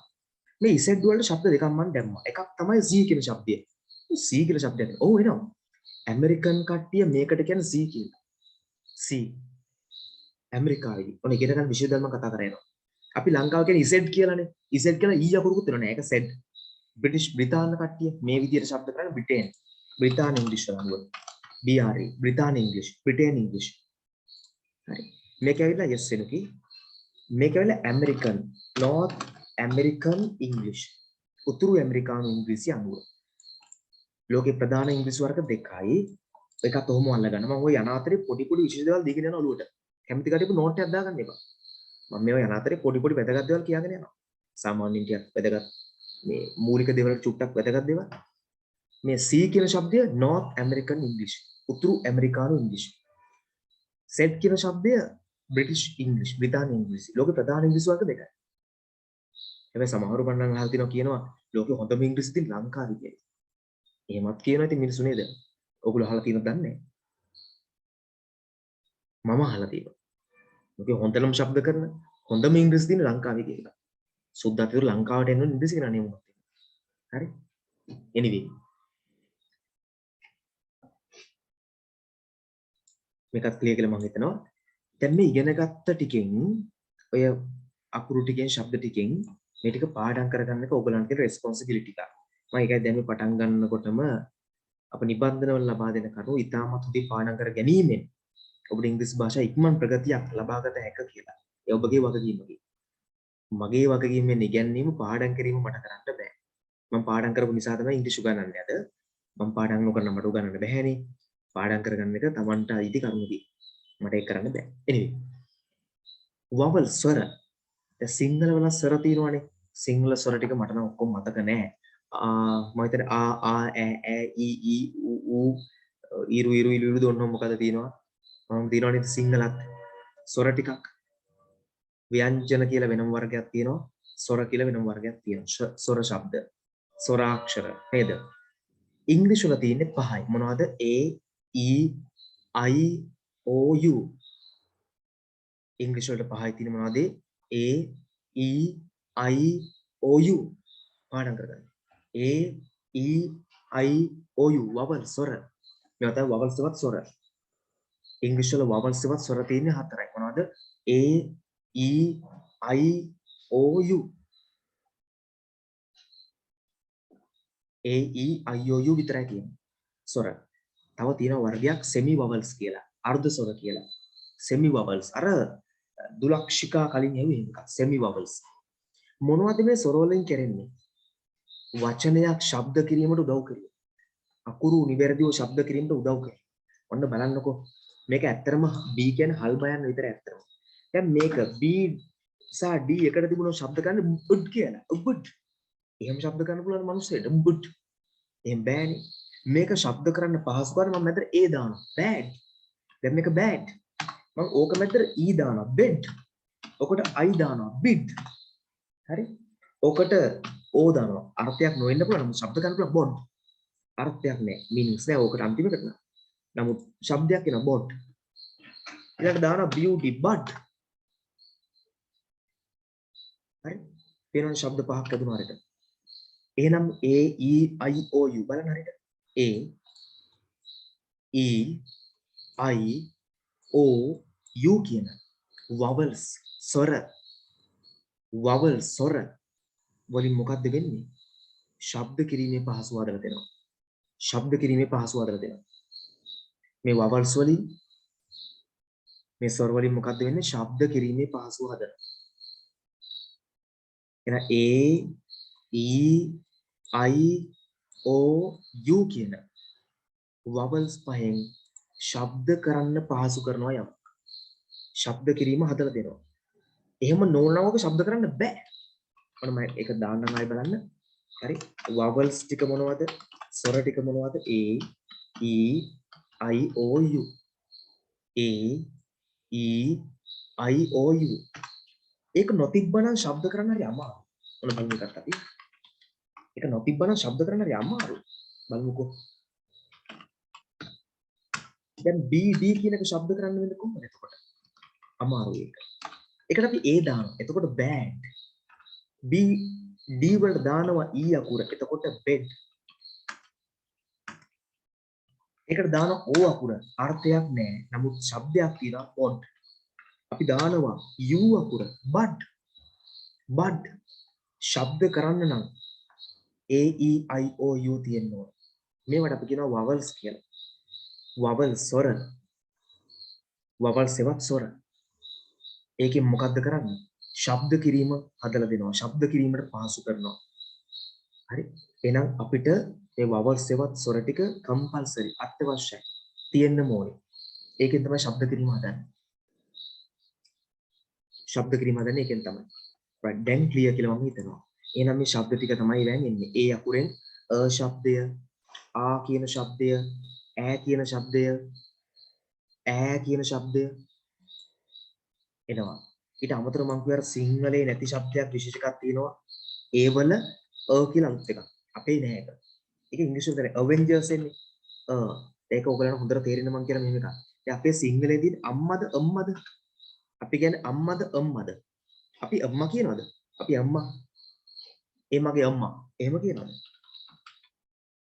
මේ z වලට શબ્ද දෙකක් මම දැම්මා එකක් තමයි z කියන શબ્දය c කියලා શબ્දයක් ඔව් එනවා ඇමරිකන් කට්ටිය මේකට කියන්නේ c කියලා c ඇමරිකාවේදී ඔන්න ඉගෙන ගන්න විශ්වවිද්‍යාල මම කතා කරා අපි ලංකාව කියන්නේ z කියලානේ z කියලා e අකුරකුත් වෙනවා නේ ඒක z බ්‍රිටිෂ් බ්‍රිතාන්‍ය කට්ටිය මේ විදිහට શબ્ද කරන්නේ බ්‍රිතාන්‍ය ඉංග්‍රීසි වලුව BRE බ්‍රිතාන්‍ය ඉංග්‍රීසි බ්‍රිටේන් ඉංග්‍රීසි හරි මේක ඇවිල්ලා yes වෙනුකි මේක ඇවිල්ලා ඇමරිකන් නෝර්ත් ඇමරිකන් ඉංග්‍රීසි උතුරු ඇමරිකානු ඉංග්‍රීසි අනුව ලෝකේ ප්‍රධාන ඉංග්‍රීසි වර්ග දෙකයි එකත් ඔහොම අල්ලගන්න මම ওই අනාතරේ පොඩි විශේෂ දේවල් දීගෙන යනවා ඔලුවට කැමති කටයුතු නෝට් එකක් දාගන්න එපා මම මේවා අනාතරේ පොඩි වැදගත් දේවල් කියාගෙන යනවා සාමාන්‍යයෙන් ටිකක් වැදගත් මේ මූලික දේවල් චුට්ටක් වැදගත් දේවල් මේ C කියන શબ્දය North American English උතුරු ඇමරිකානු ඉංග්‍රීසි Z කියන શબ્දය British English බ්‍රිතාන්‍ය ඉංග්‍රීසි ලෝකේ ප්‍රධාන ඉංග්‍රීසි වර්ග දෙකයි හැබැයි සමහරව බණ්ඩන් අහලා තිනවා කියනවා ලෝකේ හොඳම ඉංග්‍රීසි තියෙන ලංකාවේ කියලා එහෙමත් කියනවා ඉතින් මිනිස්සු නේද ඔයගොල්ලෝ අහලා තියෙනවද දන්නේ මම අහලා තියෙනවා ලෝකේ හොඳම શબ્ද කරන හොඳම ඉංග්‍රීසි තියෙන ලංකාවේ කියලා සුද්දාත් විතර ලංකාවට එන්න ඉංග්‍රීසි කියන නියමයක් තියෙනවා හරි anyway මේකත් ක්ලියර් කියලා මම හිතනවා. දැන් මේ ඉගෙන ගත්ත ටිකෙන් ඔය අකුරු ටිකෙන් ශබ්ද ටිකෙන් මේ ටික පාඩම් කරගන්න එක ඕගලන්ගේ රෙස්පොන්සිබිලිටි එක. මම ඒකයි දැන් මේ පටන් ගන්නකොටම අප නිබන්ධන වල ලබා දෙන කරුණු ඉතාමත් හොඳින් පාඩම් කර ගැනීමෙන් ඔබට ඉංග්‍රීසි භාෂාව ඉක්මන් ප්‍රගතියක් ලබාගත හැක කියලා. ඒ ඔබගේ වගකීමකි. මගේ වගකීමෙන් ඉගැන්වීම පාඩම් කිරීම මට කරන්න බෑ. මම පාඩම් කරපු නිසා තමයි ඉංග්‍රීසි උගන්වන්නේ අද. මම පාඩම් නොකරන මට උගන්වන්න බෑනේ. පාඩම් කරගන්න එක Tamanට අයිති කරුණකි. මට ඒක කරන්න බෑ. anyway vowel ස්වර දැන් සිංහල වල ස්වර තියෙනවානේ. සිංහල ස්වර ටික මට නම් ඔක්කොම මතක නෑ. මම හිතන්නේ ආ ඈ ඊ ඌ ඉරු දොන්නෝ මොකද තියෙනවා. මම තියෙනවානේ සිංහලත් ස්වර ටිකක්. ව්‍යංජන කියලා වෙනම වර්ගයක් තියෙනවා. ස්වර කියලා වෙනම වර්ගයක් තියෙනවා. ස්වර ශබ්ද. ස්වරාක්ෂර නේද? ඉංග්‍රීසි වල තියෙන්නේ පහයි. මොනවද? A E I O U ඉංග්‍රීසි වලට පහයි තියෙන මොනවද? A E I O U පාඩම් කරගන්න. A E I O U vowel ස්වර. මේවා තමයි vowel සවත් ස්වර. ඉංග්‍රීසි වල vowel සවත් ස්වර තියෙන්නේ හතරයි. මොනවද? A E I O U. A E I O U විතරයි තියෙන්නේ. ස්වර. තව තියෙනවා වර්ගයක් semi vowels කියලා. අර්ධ ස්වර කියලා. semi vowels. අර දුලක්ෂිකා කලින් හෙව්වේ එකක්. semi vowels. මොනවද මේ ස්වර වලින් කරන්නේ? වචනයක් ශබ්ද කිරීමට උදව් කරනවා. අකුරු නිවැරදිව ශබ්ද කිරීමට උදව් කරනවා. ඔන්න බලන්නකෝ. මේක ඇත්තරම B කියන්නේ හල් බයන්න විතරයි ඇත්තරම. දැන් මේක B සහ D එකට තිබුණොත් ශබ්ද ගන්න බුඩ් කියලා. බුඩ්. එහෙම ශබ්ද ගන්න පුළුවන් මිනිස්සෙට බුඩ්. එහෙම බෑනේ. මේක ශබ්ද කරන්න පහසු කරන මම මැදට A දානවා. bad. දැන් මේක bad. මම ඕක මැදට E දානවා. bed. ඔකට I දානවා. bid. හරි? ඔකට O දානවා. අර්ථයක් නොවෙන්න පුළුවන්. නමුත් ශබ්ද ගන්න පුළුවන් bond. අර්ථයක් නැහැ. meanings නැහැ. ඕකට අන්තිමකට නෑ. නමුත් ශබ්දයක් එනවා bond. ඊළඟට දානවා beauty bud. හරි? වෙනම ශබ්ද පහක් ලැබුණා හරියට. එහෙනම් A E I O U බලන්න හරියට. A E I O U කියන vowels ස්වර වලින් මොකද්ද වෙන්නේ? ශබ්ද කිරීමේ පහසුව හදලා දෙනවා. ශබ්ද කිරීමේ පහසුව හදලා දෙනවා. මේ vowels වලින් මේ ස්වර වලින් මොකද්ද වෙන්නේ? ශබ්ද කිරීමේ පහසුව හදනවා. එහෙනම් A E I O U කියන vowels පහෙන් ශබ්ද කරන්න පහසු කරනවා යමක්. ශබ්ද කිරීම හදලා දෙනවා. එහෙම නොවනවක ශබ්ද කරන්න බෑ. ඔන්න මම ඒක දාන්නම් ආයෙ බලන්න. හරි? vowels ටික මොනවද? ස්වර ටික මොනවද? A E I O U. A E I O U. ඒක නොතිබ්බනම් ශබ්ද කරන්න හරි අමාරුයි. ඔන්න බලමු එකත් අපි. ඒක නොතිබ්බනම් ශබ්ද කරන්න හරි අමාරුයි. බලමුකෝ. දැන් B D කියන එක ශබ්ද කරන්න වෙන්නේ කොහොමද එතකොට? අමාරුයි ඒක. ඒකට අපි A දානවා. එතකොට bad. B D වලට දානවා E අකුර. එතකොට bed. ඒකට දානවා O අකුර. අර්ථයක් නැහැ. නමුත් ශබ්දයක් තියෙනවා pod. අපි දානවා U අකුර. bud. bud. ශබ්ද කරන්න නම් A E I O U තියෙන්න ඕන. මේවට අපි කියනවා vowels කියලා. vowel ස්වර. vowel සෙවත් ස්වර. ඒකෙන් මොකද්ද කරන්නේ? ශබ්ද කිරීම හදලා දෙනවා. ශබ්ද කිරීමට පහසු කරනවා. හරි? එහෙනම් අපිට මේ vowel සෙවත් ස්වර ටික කම්පල්සරි අත්‍යවශ්‍යයි. තියෙන්න ඕනේ. ඒකෙන් තමයි ශබ්ද කිරීම හදන්නේ. ශබ්ද කිරීම හදන්නේ ඒකෙන් තමයි. right දැන් ක්ලියර් කියලා මම හිතනවා. එහෙනම් මේ ශබ්ද ටික තමයි දැන් එන්නේ. ඒ අකුරෙන් අ ශබ්දය, ආ කියන ශබ්දය, ඈ කියන ශබ්දය, ඈ කියන ශබ්දය එනවා. ඊට අමතරව මම කියවර සිංහලේ නැති ශබ්දයක් විශේෂ එකක් තියෙනවා. ඒ වල අ කියලා අලුත් එකක්. අපේ නෑ ඒක. ඒක ඉංග්‍රීසියෙන් තමයි Avengers එන්නේ. ඒක ඔයගලන්ට හොඳට තේරෙන්න මම කියන මෙහෙම එකක්. දැන් අපේ සිංහලේදී අම්මද අම්මද අපි කියන්නේ අම්මද අම්මද. අපි අම්මා කියනවද? අපි අම්මා. ඒ මගේ අම්මා. එහෙම කියනවද?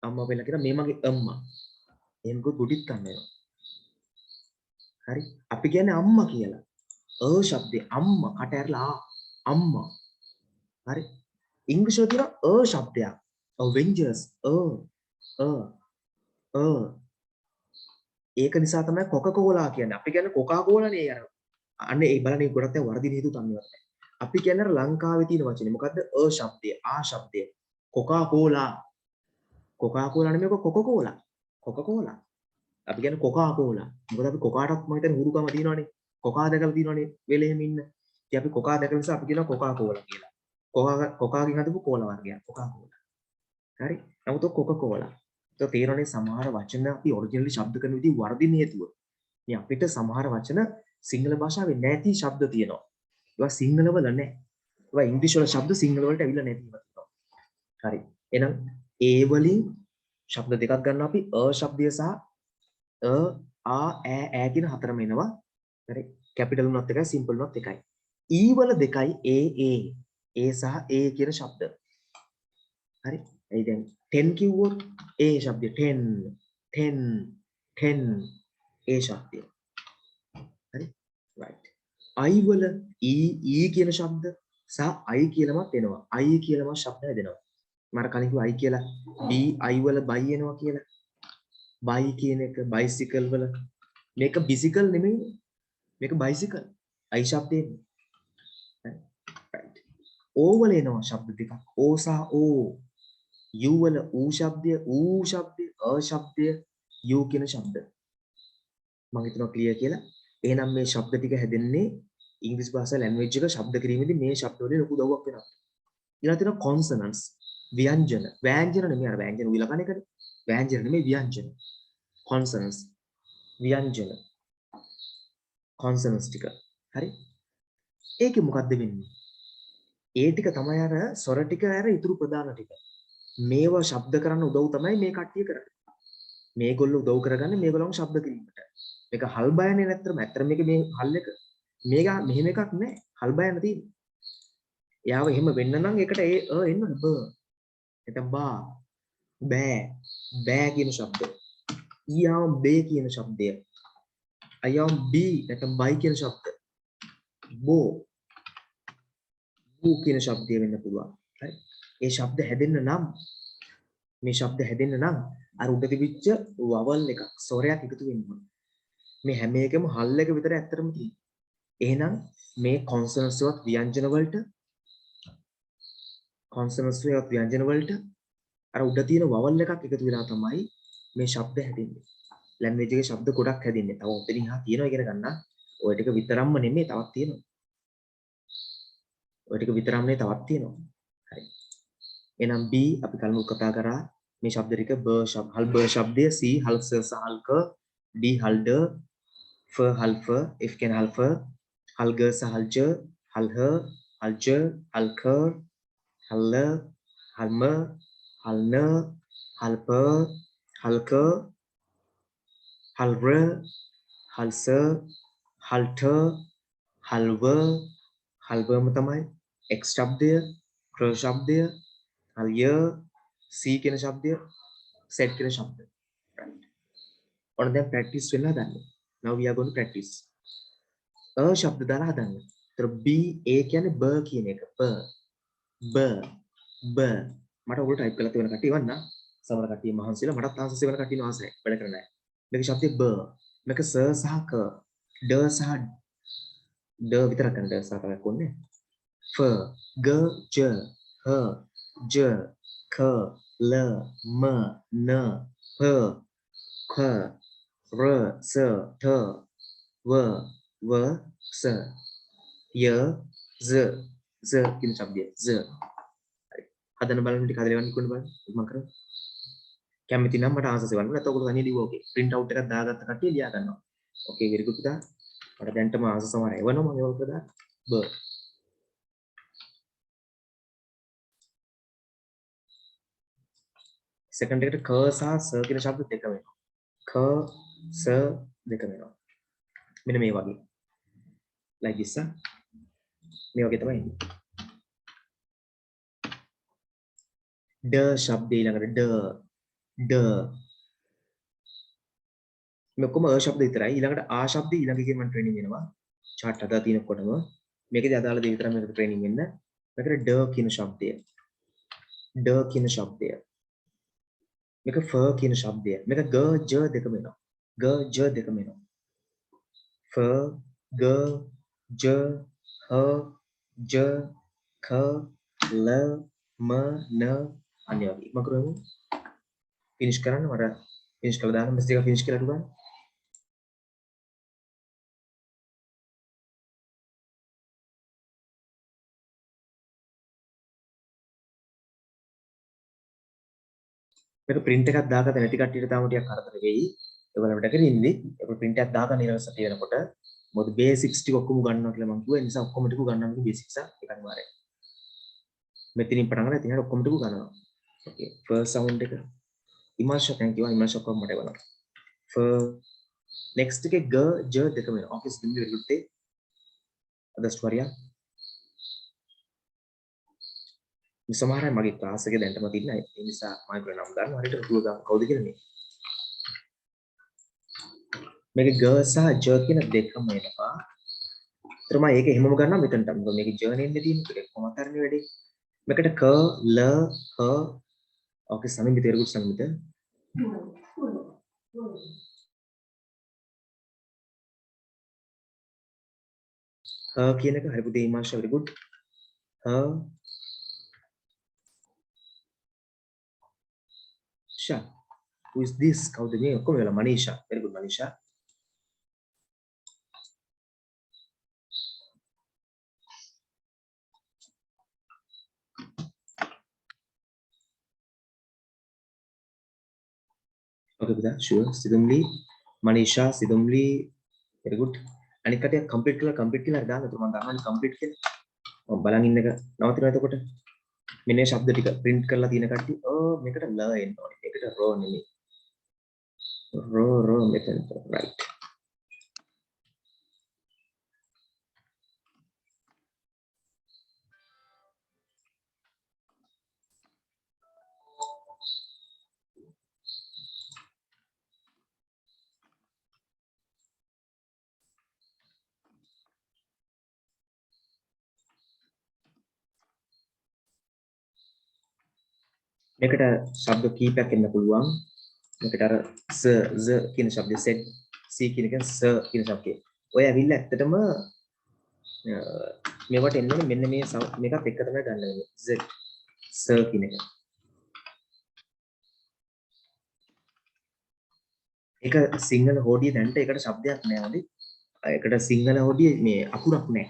අම්මා වෙලා කියන මේ මගේ අම්මා. එහෙම ගොඩ ගොඩිත් ගන්නවා. හරි? අපි කියන්නේ අම්මා කියලා. ශබ්දේ අම්මා කට ඇරලා අම්මා. හරි? ඉංග්‍රීසියෙන් තියෙන ශබ්දයක්. Avengers ඒක නිසා තමයි කොකාකෝලා කියන්නේ. අපි කියන්නේ කොකාකෝලානේ අර. අන්න ඒ බලන්නේ ගොඩක් දැන් වර්ධින හේතු තන්නේවත් නැහැ. අපි කියන්නේ අර ලංකාවේ තියෙන වචනේ. මොකද්ද? ශබ්දය, ආ ශබ්දය. කොකාකෝලා. කොකාකෝලා නෙමෙයි කොකාකෝලා. කොකාකෝලා. අපි කියන්නේ කොකාකෝලා. මොකද අපි කොකාටත් මම හිතන්නේ හුරුකම තියෙනවනේ. කොකා දැකලා තියෙනවනේ වෙලෙම ඉන්න. ඉතින් අපි කොකා දැකලා නිසා අපි කියනවා කොකාකෝලා කියලා. කොකාගෙන් හදපු කෝලා වර්ගයක් කොකාකෝලා. හරි? නමුත් කොකාකෝලා. ඒක තේරෙන්නේ සමහර වචන අපි ඔරිජිනලි ශබ්ද කරන විදිහ වර්ධින හේතුව. මේ අපිට සමහර වචන සිංහල භාෂාවේ නැති ශබ්ද තියෙනවා. ඒවා සිංහල වල නැහැ. ඒවා ඉංග්‍රීසි වල ශබ්ද සිංහල වලට ඇවිල්ලා නැතිව තියෙනවා. හරි. එහෙනම් ඒ වලින් ශබ්ද දෙකක් ගන්නවා අපි ශබ්දය සහ ඈ කියන හතරම එනවා. හරි. කැපිටල් උනත් එකයි සිම්පල් උනත් එකයි. E වල දෙකයි A සහ A කියන ශබ්ද. හරි. ඒ දැන් 10 කිව්වොත් ඒ ශබ්දය 10 10 10 ඒ ශබ්දය. හරි? right. I වල e කියන ශබ්ද සහ I කියලාමත් එනවා. I කියලාම ශබ්ද හැදෙනවා. මම කලින් කිව්වා I කියලා B I වල buy එනවා කියලා. buy කියන එක bicycle වල මේක bicycle නෙමෙයි. මේක bicycle. I ශබ්දේ. right. O වල එනවා ශබ්ද දෙකක්. O සහ O. U වල ඌ ශබ්දය, ඌ ශබ්දය, අ ශබ්දය, U කියන ශබ්ද. මම හිතනවා ක්ලියර් කියලා. එහෙනම් මේ ශබ්ද ටික හැදෙන්නේ ඉංග්‍රීසි භාෂා ලැන්ග්වේජ් එක ශබ්ද කිරීමේදී මේ ශබ්ද වලින් ලොකු උදව්වක් වෙනවා. ඊළඟට තියෙනවා කොන්සනන්ට්ස් ව්‍යංජන. ව්‍යංජන නෙමෙයි අර ව්‍යංජන උලකන එකද? ව්‍යංජන නෙමෙයි ව්‍යංජන. කොන්සනන්ට්ස් ව්‍යංජන. කොන්සනන්ට්ස් ටික. හරි? ඒකේ මොකද්ද වෙන්නේ? ඒ ටික තමයි අර ස්වර ටික අර ඉතුරු ප්‍රධාන ටික. මේවා ශබ්ද කරන්න උදව් තමයි මේ කට්ටිය කරන්නේ. මේගොල්ලෝ උදව් කරගන්නේ මේගොල්ලෝම ශබ්ද කිරීමට. මේක හල් බයන්නේ නැත්තරම ඇත්තට මේක මේ හල් එක මේක මෙහෙම එකක් නෑ. හල් බයන්න තියෙන්නේ. යාව එහෙම වෙන්න නම් ඒකට ඒ එන්න ඕනේ බ. නැත්නම් බා බෑ බෑ කියන ශබ්දය. ඊයාම බේ කියන ශබ්දය. අයම් බී නැත්නම් බයි කියන ශබ්දය. බෝ බූ කියන ශබ්දය වෙන්න පුළුවන්. හරි. ඒ ශබ්ද හැදෙන්න නම් මේ ශබ්ද හැදෙන්න නම් අර උඩ තිබිච්ච වවල් එකක් ස්වරයක් එකතු වෙන්න ඕනේ. මේ හැම එකම හල් එක විතර ඇත්තටම තියෙනවා. එහෙනම් මේ කොන්සනන්ට්ස් වත් ව්‍යංජන වලට කොන්සනන්ට්ස් වත් ව්‍යංජන වලට අර උඩ තියෙන වවල් එකක් එකතු වෙලා තමයි මේ ශබ්ද හැදෙන්නේ. ලැන්ග්වේජ් එකේ ශබ්ද ගොඩක් හැදෙන්නේ. තව ඔතනින් හා තියෙනවා ඉගෙන ගන්න. ඔය ටික විතරක්ම නෙමෙයි තවත් තියෙනවා. ඔය ටික විතරක් නෙමෙයි තවත් තියෙනවා. හරි. එහෙනම් B අපි කලින් කතා කරා මේ ශබ්ද ටික බ ශබ්ද හල් බ ශබ්දය C හල් ස සහ හල් ක D හල් ඩ फ हल फ F කියන හල් फ හල් ග සහ හල් ජ හල් හ හල් ජ හල් ක හල් ල හල් ම හල් න හල් ප හල් ක හල් ර හල් ස හල් ඨ හල් ව හල් වම තමයි X ශබ්දය ක්‍ර ශබ්දය හල් ය C කියන ශබ්දය Z කියන ශබ්දය. ඔන්න දැන් ප්‍රැක්ටිස් වෙන්න හදන්නේ. Now we are going to practice. අ ශබ්ද දාලා හදන්න. ඒතර B A කියන්නේ බ කියන එක. බ මට ඔයගොල්ලෝ ටයිප් කරලා තියෙන කට්ටිය වන්න. සමහර කට්ටිය මහන්සිලා මටත් ආසස් වෙන කට්ටිය ආසයි. වැඩ කරන්නේ නැහැ. මේක ශබ්දේ බ. මේක ස සහ ක. ඩ සහ ඩ විතර ගන්න ඩ සහ කයක් ඕනේ. ෆ ග ජ හ ජ ක ල ම න හ ඛ ර ස ඨ ව ව ස ය ز ز කියන શબ્දය ز. හරි. හදන්න බලන්න ටික හදලා ඉවරන්න කොහොමද බලන්න. මම කරමු. කැමති නම් මට ආන්සර්ස් එවන්න. නැත්නම් ඔයගොල්ලෝ තනියම ලියුවා ඕකේ. print out එකක් දාගත්ත කට්ටිය ලියා ගන්නවා. ඕකේ very good පුතා. මට දැන්ටම ආන්සර් සමහර එවනවා මම ඒවල් කරලා බ. සෙකන්ඩ් එකට ක සහ ස කියන શબ્ද දෙක වෙනවා. ක ස දෙක වෙනවා. මෙන්න මේ වගේ. like this මේ වගේ තමයි එන්නේ. ඩ ශබ්දය ඊළඟට ඩ මේ ඔක්කොම අ ශබ්ද විතරයි. ඊළඟට ආ ශබ්ද ඊළඟ එකේ මම ට්‍රේනින් වෙනවා. chart හදලා තිනකොටම මේකේදී අදාළ දේ විතරක් මේකට ට්‍රේනින් වෙන්න. මේකට ඩ කියන ශබ්දය. ඩ කියන ශබ්දය. මේක ෆ කියන ශබ්දය. මේක ග ජ දෙකම එනවා. ග ජ දෙකම එනවා. ෆ ග ජ හ ජ ඛ ල ම න අනිය වගේ. මම කරමු. ෆිනිෂ් කරන්න මට ෆිනිෂ් කරලා දාන්න මෙසේජ් එක ෆිනිෂ් කරලා දුන්නා. මේක print එකක් දාගත්ත නැති කට්ටියට තාම ටිකක් කරදර වෙයි. ඒගොල්ලෝ වැඩ කරන්නේ ඒක print එකක් දාගන්න ඊළඟට වෙනකොට මොකද බේසික්ස් ටික ඔක්කොම ගන්නවා කියලා මම කිව්වා. ඒ නිසා ඔක්කොම ටික ගන්නවා කියන බේසික්ස් එක අනිවාර්යයි. මෙතනින් පටන් ගන්න ඉතින් ඔක්කොම ටික ගන්නවා. ඕකේ. first sound එක ඉමාෂා thank you. ඉමාෂා කොහොම මට වෙනවා. next එකේ ග ජ දෙකම වෙනවා. okay it's very good day. Adastwaria සමහර අය මගේ ක්ලාස් එකේ දැන්ටම ඉන්න අය. ඒ නිසා මම ඒගොල්ලෝ නම් ගන්නවා. හරියට රුව ගන්න කවුද කියලා මේ. මේකේ ග සහ ජ කියන දෙකම එනවා. ඒතර මම ඒක එහෙමම ගන්නවා මෙතනට. මොකද මේකේ ජ නෙන්නේ තියෙන්නේ. ඒක කොහොමද කරන්නේ වැඩේ. මේකට ක ල හ ඕකේ සමිත තේරුම් සමිත. හ කියන එක හරි පුතේ ඉමාංශ very good. හ Shaa who is this කවුද මේ ඔක්කොම වෙලා මනීෂා very good මනීෂා. okay පුතා sure සිදුම්ලි මනීෂා සිදුම්ලි very good. අනිත් කටිය කම්ප්ලීට් කියලා දාන්න. ඒතර මම දන්නවනේ කම්ප්ලීට් කියලා. මම බලන් ඉන්න එක නවතිනවා එතකොට. මෙන්න මේ ශබ්ද ටික print කරලා තියෙන කට්ටිය මේකට ල එන්න ඕනේ. ඒකට රෝ නෙමෙයි. රෝ මෙතන right. මේකට ශබ්ද කීපයක් එන්න පුළුවන්. මේකට අර z කියන ශබ්දය set c කියන එක s කියන ශබ්දය. ඔය ඇවිල්ලා ඇත්තටම මේවට එන්න ඕනේ මෙන්න මේ මේකත් එක තමයි ගන්න වෙන්නේ. z s කියන එක. ඒක සිංහල හෝඩිය දැන්ට ඒකට ශබ්දයක් නෑ වලි. ඒකට සිංහල හෝඩිය මේ අකුරක් නෑ.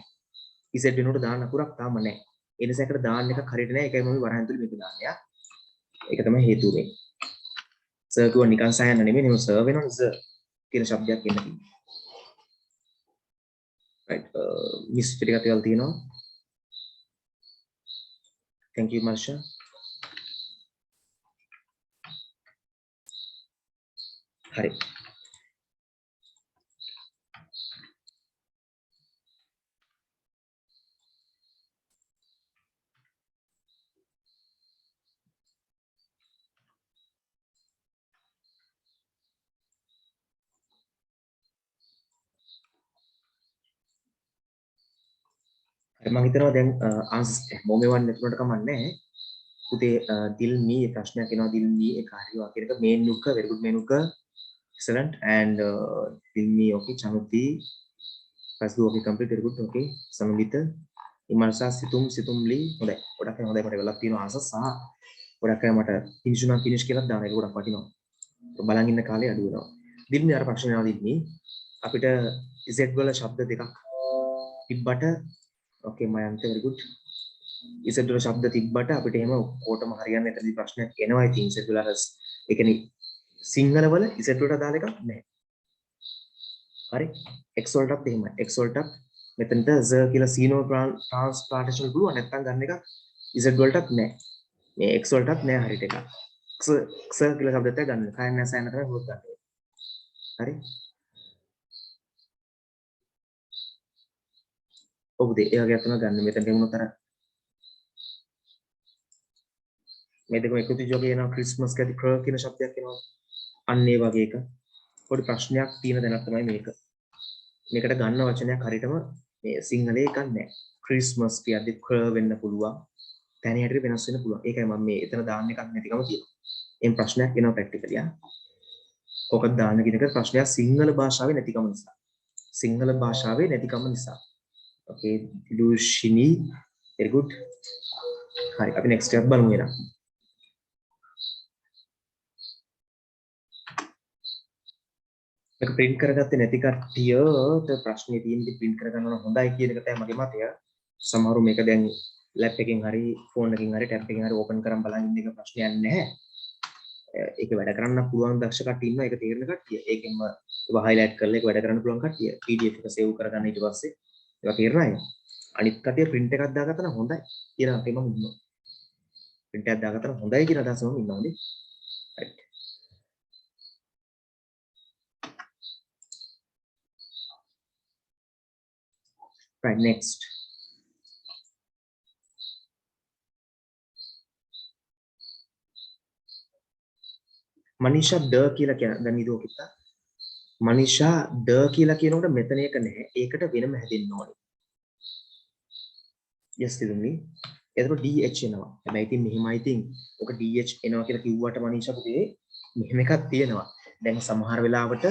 ඉසෙට් වෙනකොට දාන්න අකුරක් තාම නෑ. ඒ නිසා ඒකට දාන්න එකක් හරියට නෑ. ඒකයි මම වරහන් තුල මේක දාන්නේ. ඒක තමයි හේතුව වෙන්නේ. සර් කිව්ව නිකන් සයන්න නෙමෙයි නෙමෙයි සර් වෙනවනේ සර් කියන ශබ්දයක් එන්න තියෙනවා. right මිස් ටිකක් ඒවල් තියෙනවා. thank you Marsha. හරි. මම හිතනවා දැන් ආන්සර්ස් මොමෙවන් නැතුනට කමන්නේ. පුතේ දිල් මී ප්‍රශ්නයක් එනවා දිල් මී ඒක හරි වාක්‍යයක මේන් නුක very good මේනුක excellent and දිල් මී okay චනුති පස්දු okay complete very good okay සමමිත ඉමර්සා සිතුම්ලි හොඳයි ගොඩක් අය හොඳයි මට වෙලක් තියෙනවා ආන්සර් සහ ගොඩක් අය මට finish උනා finish කියලා දාන එක ගොඩක් වටිනවා බලන් ඉන්න කාලේ අඩු වෙනවා දිල් මී අර ප්‍රශ්නේ ආවා දිල් මී අපිට z වල ශබ්ද දෙකක් තිබ්බට okay මයන්ත very good ඉසෙට් වල ශබ්ද තිබ්බට අපිට එහෙම ඔක්කොටම හරියන්නේ නැතිදී ප්‍රශ්නයක් එනවා. ඉතින් ඉසෙට් වල අර ඒ කියන්නේ සිංහල වල ඉසෙට් වලට දාලා එකක් නැහැ. හරි? x වලටත් එහෙමයි. x වලටත් මෙතනට z කියලා සීනෝ ට්‍රාන්ස්ප්ලාන්ටේෂන් පුළුවන් නැත්තම් ගන්න එක ඉසෙට් වලටත් නැහැ. මේ x වලටත් නැහැ හරියට එකක්. x කියලා શબ્දයක් ගන්න. කයන් නැසයන තමයි හොත් ගන්න. හරි? ඔබ ඒ වගේ තමයි ගන්න. මෙතන දෙමුණු තර මේ දෙකම එකතු ජොගේ එනවා ක්‍රිස්මස් කැදි ක්‍ර කියන શબ્දයක් එනවා. අන්න ඒ වගේ එක. පොඩි ප්‍රශ්නයක් තියෙන දැනක් තමයි මේක. මේකට ගන්න වචනයක් හරියටම මේ සිංහලේ එකක් නැහැ. ක්‍රිස්මස් කියද්දි ක්‍ර වෙන්න පුළුවන්. තැන හැටියට වෙනස් වෙන්න පුළුවන්. ඒකයි මම මේ එතන දාන්න එකක් නැතිකම තියෙනවා. එම් ප්‍රශ්නයක් එනවා ප්‍රැක්ටිකලි ආ. කොකද දාන්න කියන එක ප්‍රශ්නයක් සිංහල භාෂාවේ නැතිකම නිසා. සිංහල භාෂාවේ නැතිකම නිසා. okay ලූෂිනි very good. හරි අපි next එකක් බලමු එහෙනම්. මේක print කරගත්තේ නැති කට්ටියට ප්‍රශ්නේ තියෙන්නේ print කරගන්න ඕන හොඳයි කියන එක තමයි මගේ මතය. සමහරු මේක දැන් ලැප් එකකින් හරි ෆෝන් එකකින් හරි ටැබ් එකකින් හරි ඕපන් කරන් බලන් ඉන්න එක ප්‍රශ්නයක් නැහැ. ඒක වැඩ කරන්න පුළුවන් දක්ෂ කට්ටිය ඉන්නවා ඒක තේරෙන කට්ටිය. ඒකෙන්ම ඒවා highlight කරලා ඒක වැඩ කරන්න පුළුවන් කට්ටිය. PDF එක save කරගන්න ඊට පස්සේ ඒවා තේරෙන අය. අනිත් කට්ටිය print එකක් දාගත්තා නම් හොඳයි කියලා අපේ මම ඉන්නවා. print එකක් දාගත්තා නම් හොඳයි කියලා අදහසම ඉන්නවා නේ. right. right next. මනිෂා ද කියලා කියන දැන් ඉදෝ කිත්තා මනිෂා ද කියලා කියනකොට මෙතන එක නැහැ. ඒකට වෙනම හැදෙන්න ඕනේ. yes ඉදුනි. එතකොට DH එනවා. හැබැයි ඉතින් මෙහිමයි ඉතින් ඔක DH එනවා කියලා කිව්වට මනිෂා පුතේ මෙහෙම එකක් තියෙනවා. දැන් සමහර වෙලාවට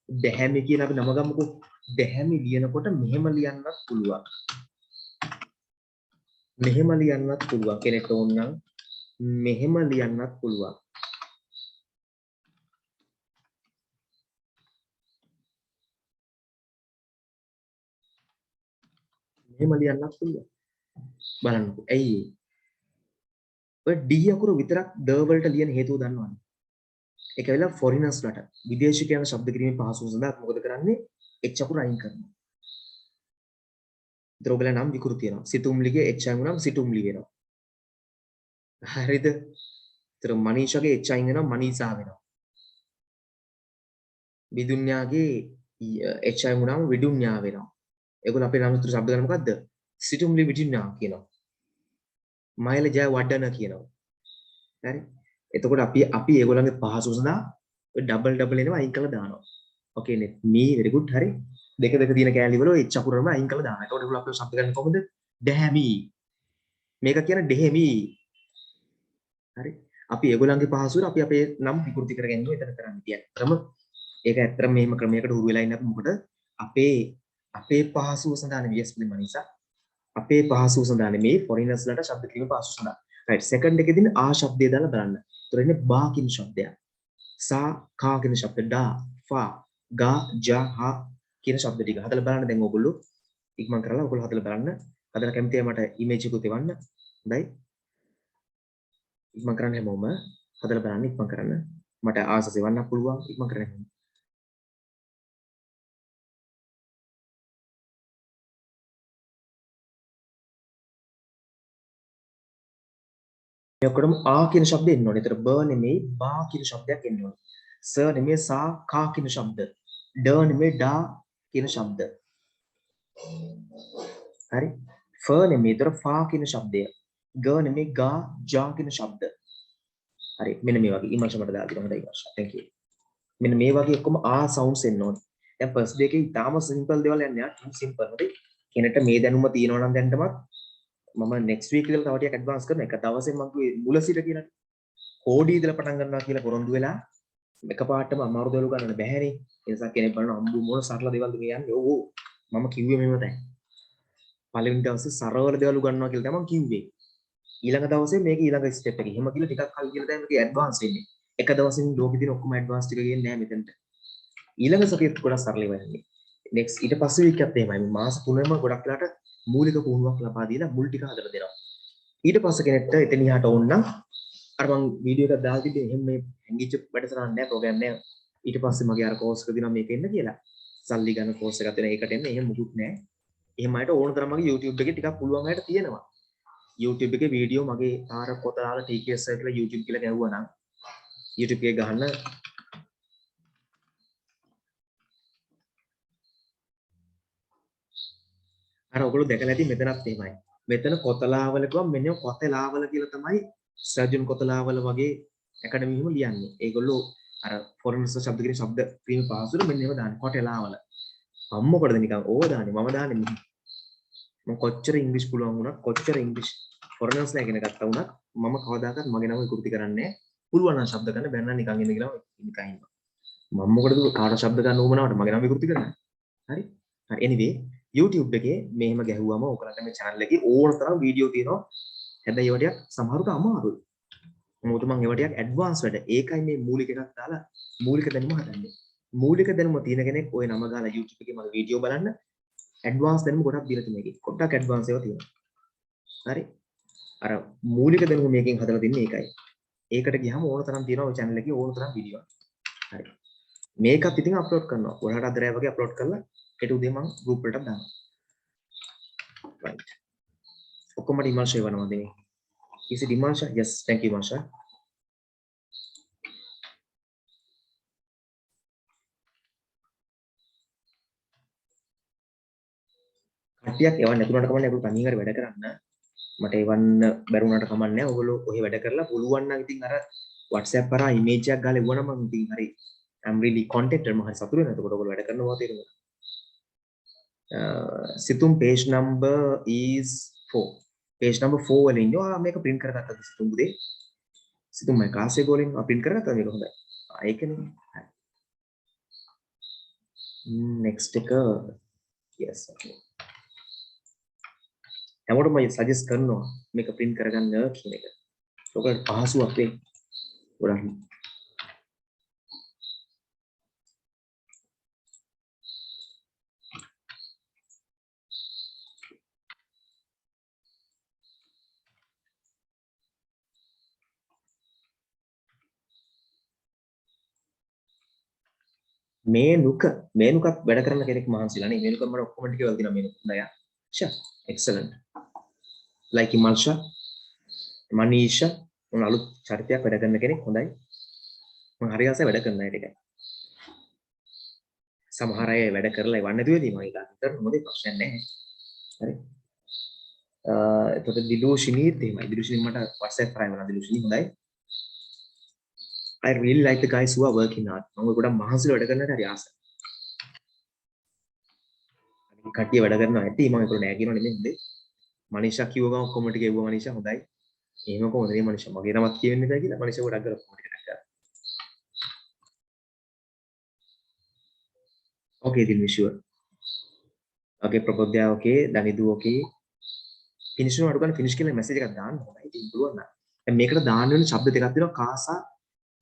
දැහැමි කියලා අපි නම ගමුකෝ. දැහැමි ලියනකොට මෙහෙම ලියන්නත් පුළුවන්. මෙහෙම ලියන්නත් පුළුවන්. කෙනෙක්ට ඕන නම් මෙහෙම ලියන්නත් පුළුවන්. මෙහෙම ලියන්නත් පුළුවන්. බලන්නකෝ. ඇයි ඒ? ඔය D අකුර විතරක් ද වලට ලියන හේතුව දන්නවද? ඒක වෙලා ෆොරිනර්ස්ලට විදේශිකයන් ශබ්ද කිරීමේ පහසුව සඳහා මොකද කරන්නේ? H අකුර අයින් කරනවා. ඒතර ඔයගලා නම් විකෘති වෙනවා. සිතුම්ලිගේ H අයින් වුණාම සිතුම්ලි වෙනවා. හරිද? ඒතර මනීෂාගේ H අයින් වෙනවා මනීසා වෙනවා. විදුන්‍යාගේ H අයින් වුණාම විදුන්‍යා වෙනවා. ඒගොල්ලෝ අපේ නම් උත්තර ශබ්ද ගන්න මොකද්ද? සිතුම්ලි විදුන්‍යා කියනවා. මයිල ජය වඩන කියනවා. හරි? එතකොට අපි ඒගොල්ලන්ගේ පහසුව සඳහා ඩබල් එනවා අයින් කරලා දානවා. ඕකේ නේ. මේ very good හරි. දෙක තියෙන කෑලි වල H අකුරම අයින් කරලා දානවා. ඒකට ඒගොල්ලෝ අපේ ශබ්ද ගන්න කොහොමද? දැහැමි. මේක කියන දෙහෙමි. හරි. අපි ඒගොල්ලන්ගේ පහසුවට අපි අපේ නම් විකෘති කරගෙන ඉන්නවා එතන කරන්නේ කියන්නේ. ක්‍රම ඒක ඇත්තටම මෙහෙම ක්‍රමයකට හුරු වෙලා ඉන්න අපි මොකද අපේ පහසුව සඳහා නෙවෙයි yes මනිසා. අපේ පහසුව සඳහා නෙමෙයි ෆොරිනර්ස් ලට ශබ්ද කිරීම පහසුව සඳහා. රයිට් සෙකන්ඩ් එකේදී ආ શબ્දය දාලා බලන්න. ඒතර ඉන්නේ බා කියන શબ્දය. සා කා කියන શબ્ද ඩා ෆා ගා ජා හා කියන શબ્ද ටික හදලා බලන්න දැන් ඕගොල්ලෝ ඉක්මන් කරලා ඕගොල්ලෝ හදලා බලන්න. හදලා කැමතියි මට ඉමේජ් එකකුත් එවන්න. හොඳයි. ඉක්මන් කරන්න හැමෝම හදලා බලන්න ඉක්මන් කරන්න. මට ආසස් එවන්න පුළුවන් ඉක්මන් කරන්න. මේ ඔක්කොම ආ කියන શબ્දෙ එන්න ඕනේ. ඒතර බ නෙමෙයි බා කියන શબ્දයක් එන්න ඕනේ. ස නෙමෙයි සා කා කියන શબ્ද. ඩ නෙමෙයි ඩා කියන શબ્ද. හරි? ෆ නෙමෙයි ඒතර ෆා කියන શબ્දය. ග නෙමෙයි ගා ජා කියන શબ્ද. හරි. මෙන්න මේ වගේ ඉමර්ෂ මට දාලා දෙන්න හොඳයි ඉමර්ෂ. thank you. මෙන්න මේ වගේ ඔක්කොම ආ සවුන්ඩ්ස් එන්න ඕනේ. දැන් ෆස්ට් ડે එකේ ඉතාලම සිම්පල් දේවල් යන්නේ යා. ටු සිම්පල් හරි. කෙනෙක්ට මේ දැනුම තියෙනවා නම් දැන්ටමත් මම next week ඉඳලා තව ටිකක් ඇඩ්වාන්ස් කරන එක දවසේ මම කිව්වේ මුල සිට කියලා. කෝඩි ඉඳලා පටන් ගන්නවා කියලා පොරොන්දු වෙලා එකපාරටම අමාරු දේවල් ගන්න බැහැනේ. ඒ නිසා කෙනෙක් බලන අම්බු මොන සරල දේවල්ද මේ යන්නේ. ඕ මම කිව්වේ මෙහෙම තමයි. පළවෙනි දවසේ සරල දේවල් ගන්නවා කියලා තමයි කිව්වේ. ඊළඟ දවසේ මේක ඊළඟ ස්ටෙප් එක. එහෙම කියලා ටිකක් කල් කියලා තමයි මේක ඇඩ්වාන්ස් වෙන්නේ. එක දවසින් ලෝකෙ දින ඔක්කොම ඇඩ්වාන්ස් ටික ගේන්නේ නැහැ මෙතනට. ඊළඟ සතියේත් ගොඩක් සරලව යන්නේ. next ඊට පස්සේ week එකත් එහෙමයි. මාස 3ම ගොඩක් වෙලාට මූලික පුහුණුවක් ලබා දීලා මුල් ටික හදලා දෙනවා. ඊට පස්සේ කෙනෙක්ට එතන ඉහට ඕන නම් අර මම වීඩියෝ එකක් දාලා තිබ්බේ එහෙම මේ හැංගිච්ච වැඩසටහන නෑ ප්‍රෝග්‍රෑම් නෑ. ඊට පස්සේ මගේ අර කෝස් එක දිනවා මේක එන්න කියලා. සල්ලි ගන්න කෝස් එකක් දෙන ඒකට එන්න එහෙම මුකුත් නෑ. එහෙම අයට ඕන තරම් මගේ YouTube එකේ ටිකක් පුළුවන් අයට තියෙනවා. YouTube එකේ වීඩියෝ මගේ ආර කොතලාල TKS කියලා YouTube කියලා ගැහුවා නම් YouTube එකේ ගහන්න අර ඔයගොල්ලෝ දැකලා ඇති මෙතනත් එහෙමයි. මෙතන කොතලාවල කිව්වම මෙන්න කොතලාවල කියලා තමයි සර්ජන් කොතලාවල වගේ ඇකඩමි හිම ලියන්නේ. ඒගොල්ලෝ අර ෆොරන්ස් ශබ්ද කියන ශබ්ද ක්‍රීම පාසුර මෙන්න ඒව දාන්නේ කොතලාවල. මම මොකටද නිකන් ඕව දාන්නේ මම දාන්නේ මෙහෙම. මම කොච්චර ඉංග්‍රීසි පුළුවන් වුණත් කොච්චර ඉංග්‍රීසි ෆොරනර්ස් ලා ඉගෙන ගත්තා වුණත් මම කවදාකවත් මගේ නම විකෘති කරන්නේ නැහැ. පුළුවන් නම් ශබ්ද ගන්න බැන්න නිකන් ඉන්න කියලා නිකන් ඉන්නවා. මම මොකටද කාට ශබ්ද ගන්න උවමනාවට මගේ නම විකෘති කරන්නේ. හරි? හරි anyway YouTube එකේ මෙහෙම ගැහුවම ඔයගලන්ට මේ channel එකේ ඕන තරම් වීඩියෝ තියෙනවා. හැබැයි ඒවා ටිකක් සමහරවිට අමාරුයි. මොකද මම ඒවා ටිකක් ඇඩ්වාන්ස් වැඩ. ඒකයි මේ මූලික එකක් දාලා මූලික දැනුම හදන්නේ. මූලික දැනුම තියෙන කෙනෙක් ওই නම ගාලා YouTube එකේ මගේ වීඩියෝ බලන්න. ඇඩ්වාන්ස් දැනුම ගොඩක් දීලා තියෙනවා මේකේ. ගොඩක් ඇඩ්වාන්ස් ඒවා තියෙනවා. හරි? අර මූලික දැනුම මේකෙන් හදලා තින්නේ ඒකයි. ඒකට ගියාම ඕන තරම් තියෙනවා ඔය channel එකේ ඕන තරම් වීඩියෝ. හරි. මේකත් ඉතින් අප්ලෝඩ් කරනවා. ඔයාලට අද රෑ වගේ අප්ලෝඩ් කරලා හෙට උදේ මම group වලට දානවා. right. ඔක්කොම ඩිමාන්ෂා එවනවා දැන්. is it Dimansha? Yes, thank you Masha. කට්ටියක් එවන්න නැතුණට කමන්නේ ඔයගොල්ලෝ තනියෙන් හරි වැඩ කරන්න. මට එවන්න බැරුණාට කමන්නේ නැහැ. ඔයගොල්ලෝ ඔහේ වැඩ කරලා පුළුවන් නම් ඉතින් අර WhatsApp කරා image එකක් ගාලා එවුවනම් මම ඉතින් හරි I'm really contented මම හරි සතුටු වෙනවා. එතකොට ඔයගොල්ලෝ වැඩ කරනවා තේරෙනවා. සිතුම් page number is 4. page number 4 වල ඉන්නවා මේක print කරගත්තද සිතුම් පුතේ? සිතුම් මම class එක වලින් print කරගත්තා මේක හොඳයි. ඒකනේ. next එක yes okay. හැමෝටම මම suggest කරනවා මේක print කරගන්න කියන එක. ඔයගොල්ලෝ පහසුවක් වෙයි. ගොඩක් මේනුකක් වැඩ කරන කෙනෙක් මහන්සිලා නේ මේනුක මම ඔක්කොම ටික වල දිනවා මේනුක හොඳයි sure excellent like Imalsha Manisha මොන අලුත් චරිතයක් වැඩ කරන කෙනෙක් හොඳයි මම හරි ආසයි වැඩ කරන අය ටික සමහර අය වැඩ කරලා ඉවන්න නැතුවදී මම ඒක අතර මොකද ප්‍රශ්නයක් නැහැ හරි එතකොට දිලුෂිනීත් එහෙමයි දිලුෂිනී මට WhatsApp කරා වුණා දිලුෂිනී හොඳයි I really like the guys who are working hard මම ගොඩක් මහන්සිලා වැඩ කරනට හරි ආසයි කට්ටිය වැඩ කරනවා ඇති මම ඒගොල්ලෝ නෑ කියනව නෙමෙයි හොඳේ මනිෂා කිව්ව ගමන් කොමන්ට් එකේ එව්වා මනිෂා හොඳයි එහෙම කොහොමද මේ මනිෂා මගේ නමක් කියවෙන්නේ නැහැ කියලා මනිෂා ගොඩක් කරලා කොමන්ට් එකක් කරා okay then we sure okay ප්‍රබෝධ්‍යා okay Danidu okay finish වුණාට ගන්න finish කියලා මැසේජ් එකක් දාන්න ඕනයි ඉතින් පුළුවන් නම් දැන් මේකට දාන්න වෙන ශබ්ද දෙකක් තියෙනවා කාසා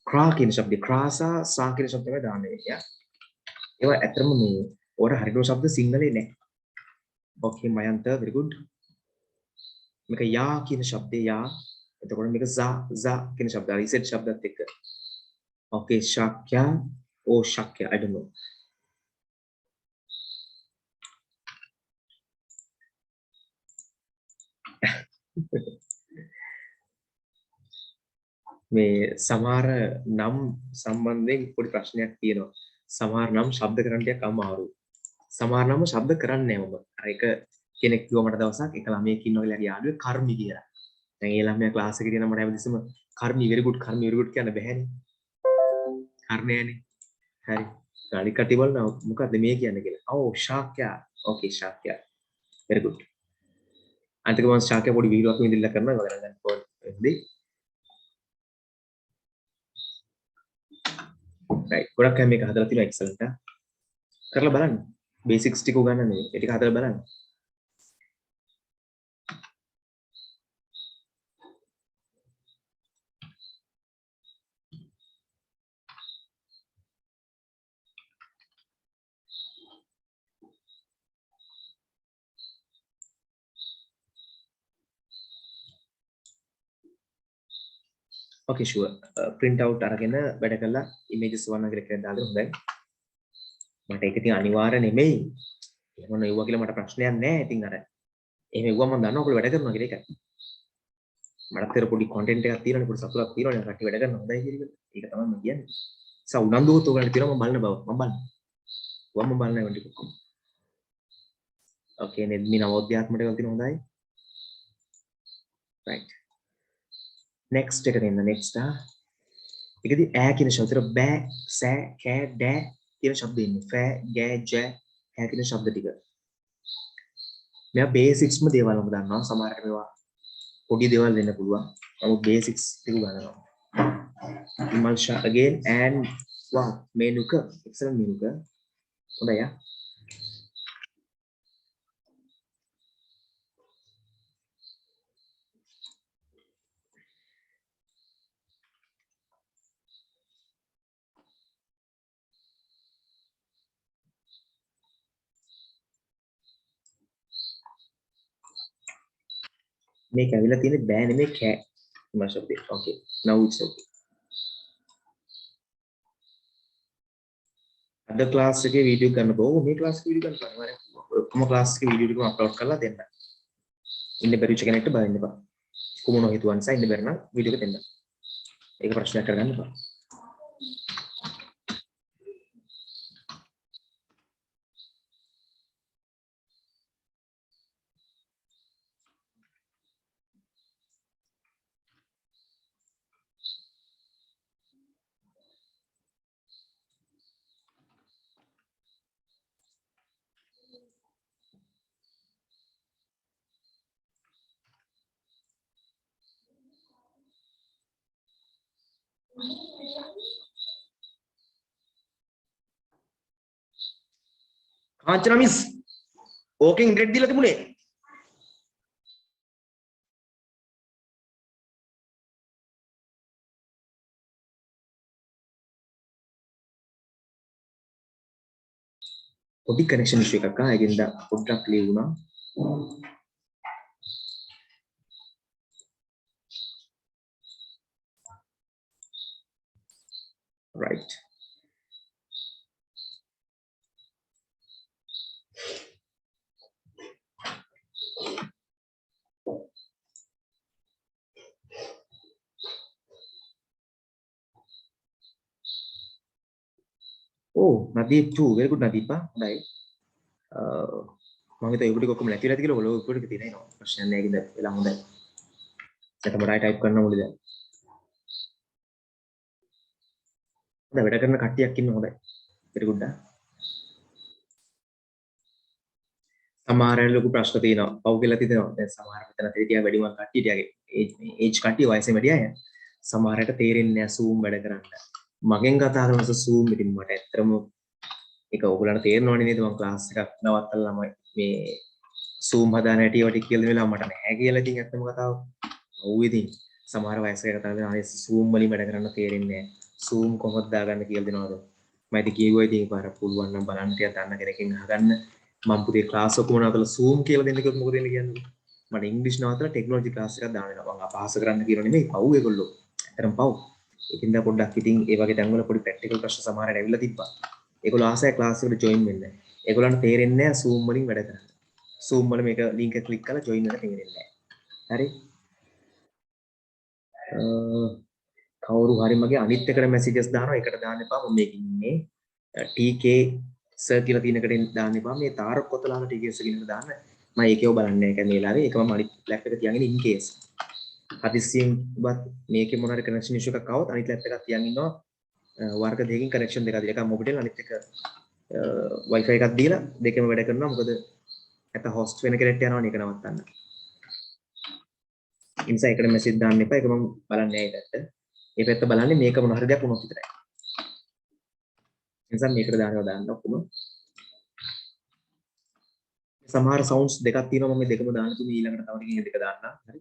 ක්‍රා කියන ශබ්දේ ක්‍රාසා සා කියන ශබ්ද තමයි දාන්න වෙන්නේ ඒවා ඇත්තම මේ ඕර හරියට ශබ්ද සිංහලේ නැහැ okay මයන්ත very good මේක යා කියන ශබ්දේ යා එතකොට මේක za කියන ශබ්ද රීසෙට් ශබ්දත් එක්ක okay shakya or shakya I don't know මේ සමහර නම් සම්බන්ධයෙන් පොඩි ප්‍රශ්නයක් තියෙනවා සමහර නම් ශබ්ද කරන්න ටිකක් අමාරුයි සමහර නම් ශබ්ද කරන්නේ නැහැ ඔබ අර එක කෙනෙක් කිව්වා මට දවසක් එක ළමයෙක් ඉන්නවා කියලා යාළුවෙක් කර්මි කියලා දැන් ඒ ළමයා ක්ලාස් එකේ තියෙන මට හැමතිස්සෙම කර්මි very good කියන්න බෑනේ කර්ණයනේ හරි ගාලි කටි බලනවා මොකද්ද මේ කියන්නේ කියලා ඔව් ශාක්‍ය ඕකේ ශාක්‍ය very good අන්තික මම ශාක්‍ය පොඩි වීඩියෝවක් විදිහට කරනවා ඔයාලා දැන් පොඩි right ගොඩක් අය මේක හදලා තියෙනවා excellent කරලා බලන්න බේසික්ස් ටික උගන්නන්නේ මේ ටික හදලා බලන්න okay sure print out අරගෙන වැඩ කරලා images වන්න කියලා දාලා හොඳයි මට ඒක ඉතින් අනිවාර්ය නෙමෙයි එහෙම නෙවුවා කියලා මට ප්‍රශ්නයක් නැහැ ඉතින් අර එහෙම එවුවා මම දන්නවා ඔයගොල්ලෝ වැඩ කරනවා කියලා ඒකයි මටත් අර පොඩි content එකක් තියෙනවනේ පොඩි සතුටක් තියෙනවනේ කට්ටිය වැඩ කරනවා හොඳයි කියලා ඒක තමයි මම කියන්නේ උනන්දුවත් ඔයගොල්ලන්ට තියෙනවා මම බලන බව මම බලන මම බලන ඒවා ටික okay නෙද්මි නවෝද්‍යාත්මක ඒවා තියෙන හොඳයි right next එක දෙන්න next ඒකදී ඈ කියන ශබ්දෙට බෑ සෑ කෑ ඩෑ කියන ශබ්ද ඉන්නේ ෆෑ ගෑ ජෑ ඈ කියන ශබ්ද ටික මෙයා බේසික්ස්ම දේවල් මම දන්නවා සමහරකට මේවා පොඩි දේවල් වෙන්න පුළුවන් නමුත් බේසික්ස් ටික ගන්නවා Imalsha again and wow Menuka excellent Menuka හොඳයි මේක ඇවිල්ලා තියෙන්නේ බෑ නෙමෙයි කෑ Imalsha okay now it's okay අද ක්ලාස් එකේ වීඩියෝ ගන්නකෝ මේ ක්ලාස් එකේ වීඩියෝ ගන්න අනිවාර්යෙන් ඔක්කොම ක්ලාස් එකේ වීඩියෝ ටිකම අප්ලෝඩ් කරලා දෙන්න ඉන්න බැරිච කෙනෙක්ට බලන්න එපා කොමුණ හේතුව නිසා ඉන්න බැරි නම් වීඩියෝ එක දෙන්න ඒක ප්‍රශ්නයක් කරගන්න එපා ආච්චනා මිස් ඕකෙන් ඉන්ටරෙක්ට් දීලා තිබුණේ පොඩි කනෙක්ෂන් ඉෂුව එකක් ඒකෙන්ද පොඩ්ඩක් ලී වුණා right oh Nadeep too very good Nadeep හොඳයි මම හිතුවා ඒකට කොහොම නැතිලා ඇති කියලා ඔයගොල්ලෝ උඩට තියෙන නෝ ප්‍රශ්න නැහැ කිද එලා හොඳයි සැකමරයි ටයිප් කරන්න ඕනේ දැන් හොඳයි වැඩ කරන කට්ටියක් ඉන්න හොඳයි very good සමහර අය ලොකු ප්‍රශ්න තියෙනවා පව් කියලා තියෙනවා දැන් සමහර මෙතන තේටියා වැඩි මල් කට්ටියගේ ඒජ් කට්ටිය වයසේ වැඩි අය සමහරට තේරෙන්නේ නැහැ Zoom වැඩ කරන්න මගෙන් කතා කරනකොට Zoom ඉතින් මට ඇත්තටම ඒක ඕගොල්ලන්ට තේරෙනවනේ නේද මම ක්ලාස් එකක් නවත්තලා ළමයි මේ Zoom හදාන හැටි ඒවා ටික කියලා දෙලා මට නැහැ කියලා ඉතින් ඇත්තම කතාව. ඔව් ඉතින් සමහර වයසක කතා කරන අය Zoom වලින් වැඩ කරන්න තේරෙන්නේ නැහැ. Zoom කොහොමද දාගන්න කියලා දෙනවද? මම ඉතින් කිව්වා ඉතින් පාර පුළුවන් නම් බලන්න ටිකක් දන්න කෙනකින් අහගන්න. මම පුතේ ක්ලාස් ඔක්කොම නවත්තලා Zoom කියලා දෙන්න කිව්වොත් මොකද වෙන්නේ කියන්නේ? මට ඉංග්‍රීසි නවත්තලා ටෙක්නොලොජි ක්ලාස් එකක් දාන්න වෙනවා. මම අපහාස කරන්න කියනවා නෙමෙයි. පව් ඒගොල්ලෝ. ඇත්තටම පව්. ඒකින්ද පොඩ්ඩක් ඉතින් ඒ වගේ තැන්වල පොඩි ප්‍රැක්ටිකල් ප්‍රශ්න සමහර අය ඇවිල්ලා තිබ්බා. ඒගොල්ලෝ ආසයි ක්ලාස් එකට ජොයින් වෙන්න. ඒගොල්ලන්ට තේරෙන්නේ නැහැ Zoom වලින් වැඩ කරන්න. Zoom වල මේක link එක ක්ලික් කරලා join වෙන්න තේරෙන්නේ නැහැ. හරි? කවුරු හරි මගේ අනිත් එකට messages දානවා. ඒකට දාන්න එපා. මම මේක ඉන්නේ TK සර් කියලා තියෙන එකට දාන්න එපා. මේ තාරක කොතලාන TK සර් කියන එක දාන්න. මම ඒකේව බලන්නේ නැහැ. ඒ වෙලාවේ ඒක මම අනිත් ලැප් එක තියාගෙන in case. හදිස්සියෙන් ඔබත් මේකේ මොන හරි connection issue එකක් ආවොත් අනිත් ලැප් එකක් තියන් ඉන්නවා. වර්ග දෙකකින් connection දෙකක් දීලා එකක් මොබිටෙල් අනිත් එක wifi එකක් දීලා දෙකම වැඩ කරනවා. මොකද නැත්නම් host වෙන කෙනෙක්ට යනවනේ ඒක නවත්තන්න. ඉන්සා එකට message දාන්න එපා. ඒක මම බලන්නේ නැහැ ඒකට. මේ පැත්ත බලන්නේ මේක මොන හරි දෙයක් වුණොත් විතරයි. ඉන්සා මේකට දාන්න ඔක්කොම. සමහර sounds දෙකක් තියෙනවා මම මේ දෙකම දාන්න තුනේ ඊළඟට තව ටිකකින් දෙක දාන්න. හරි.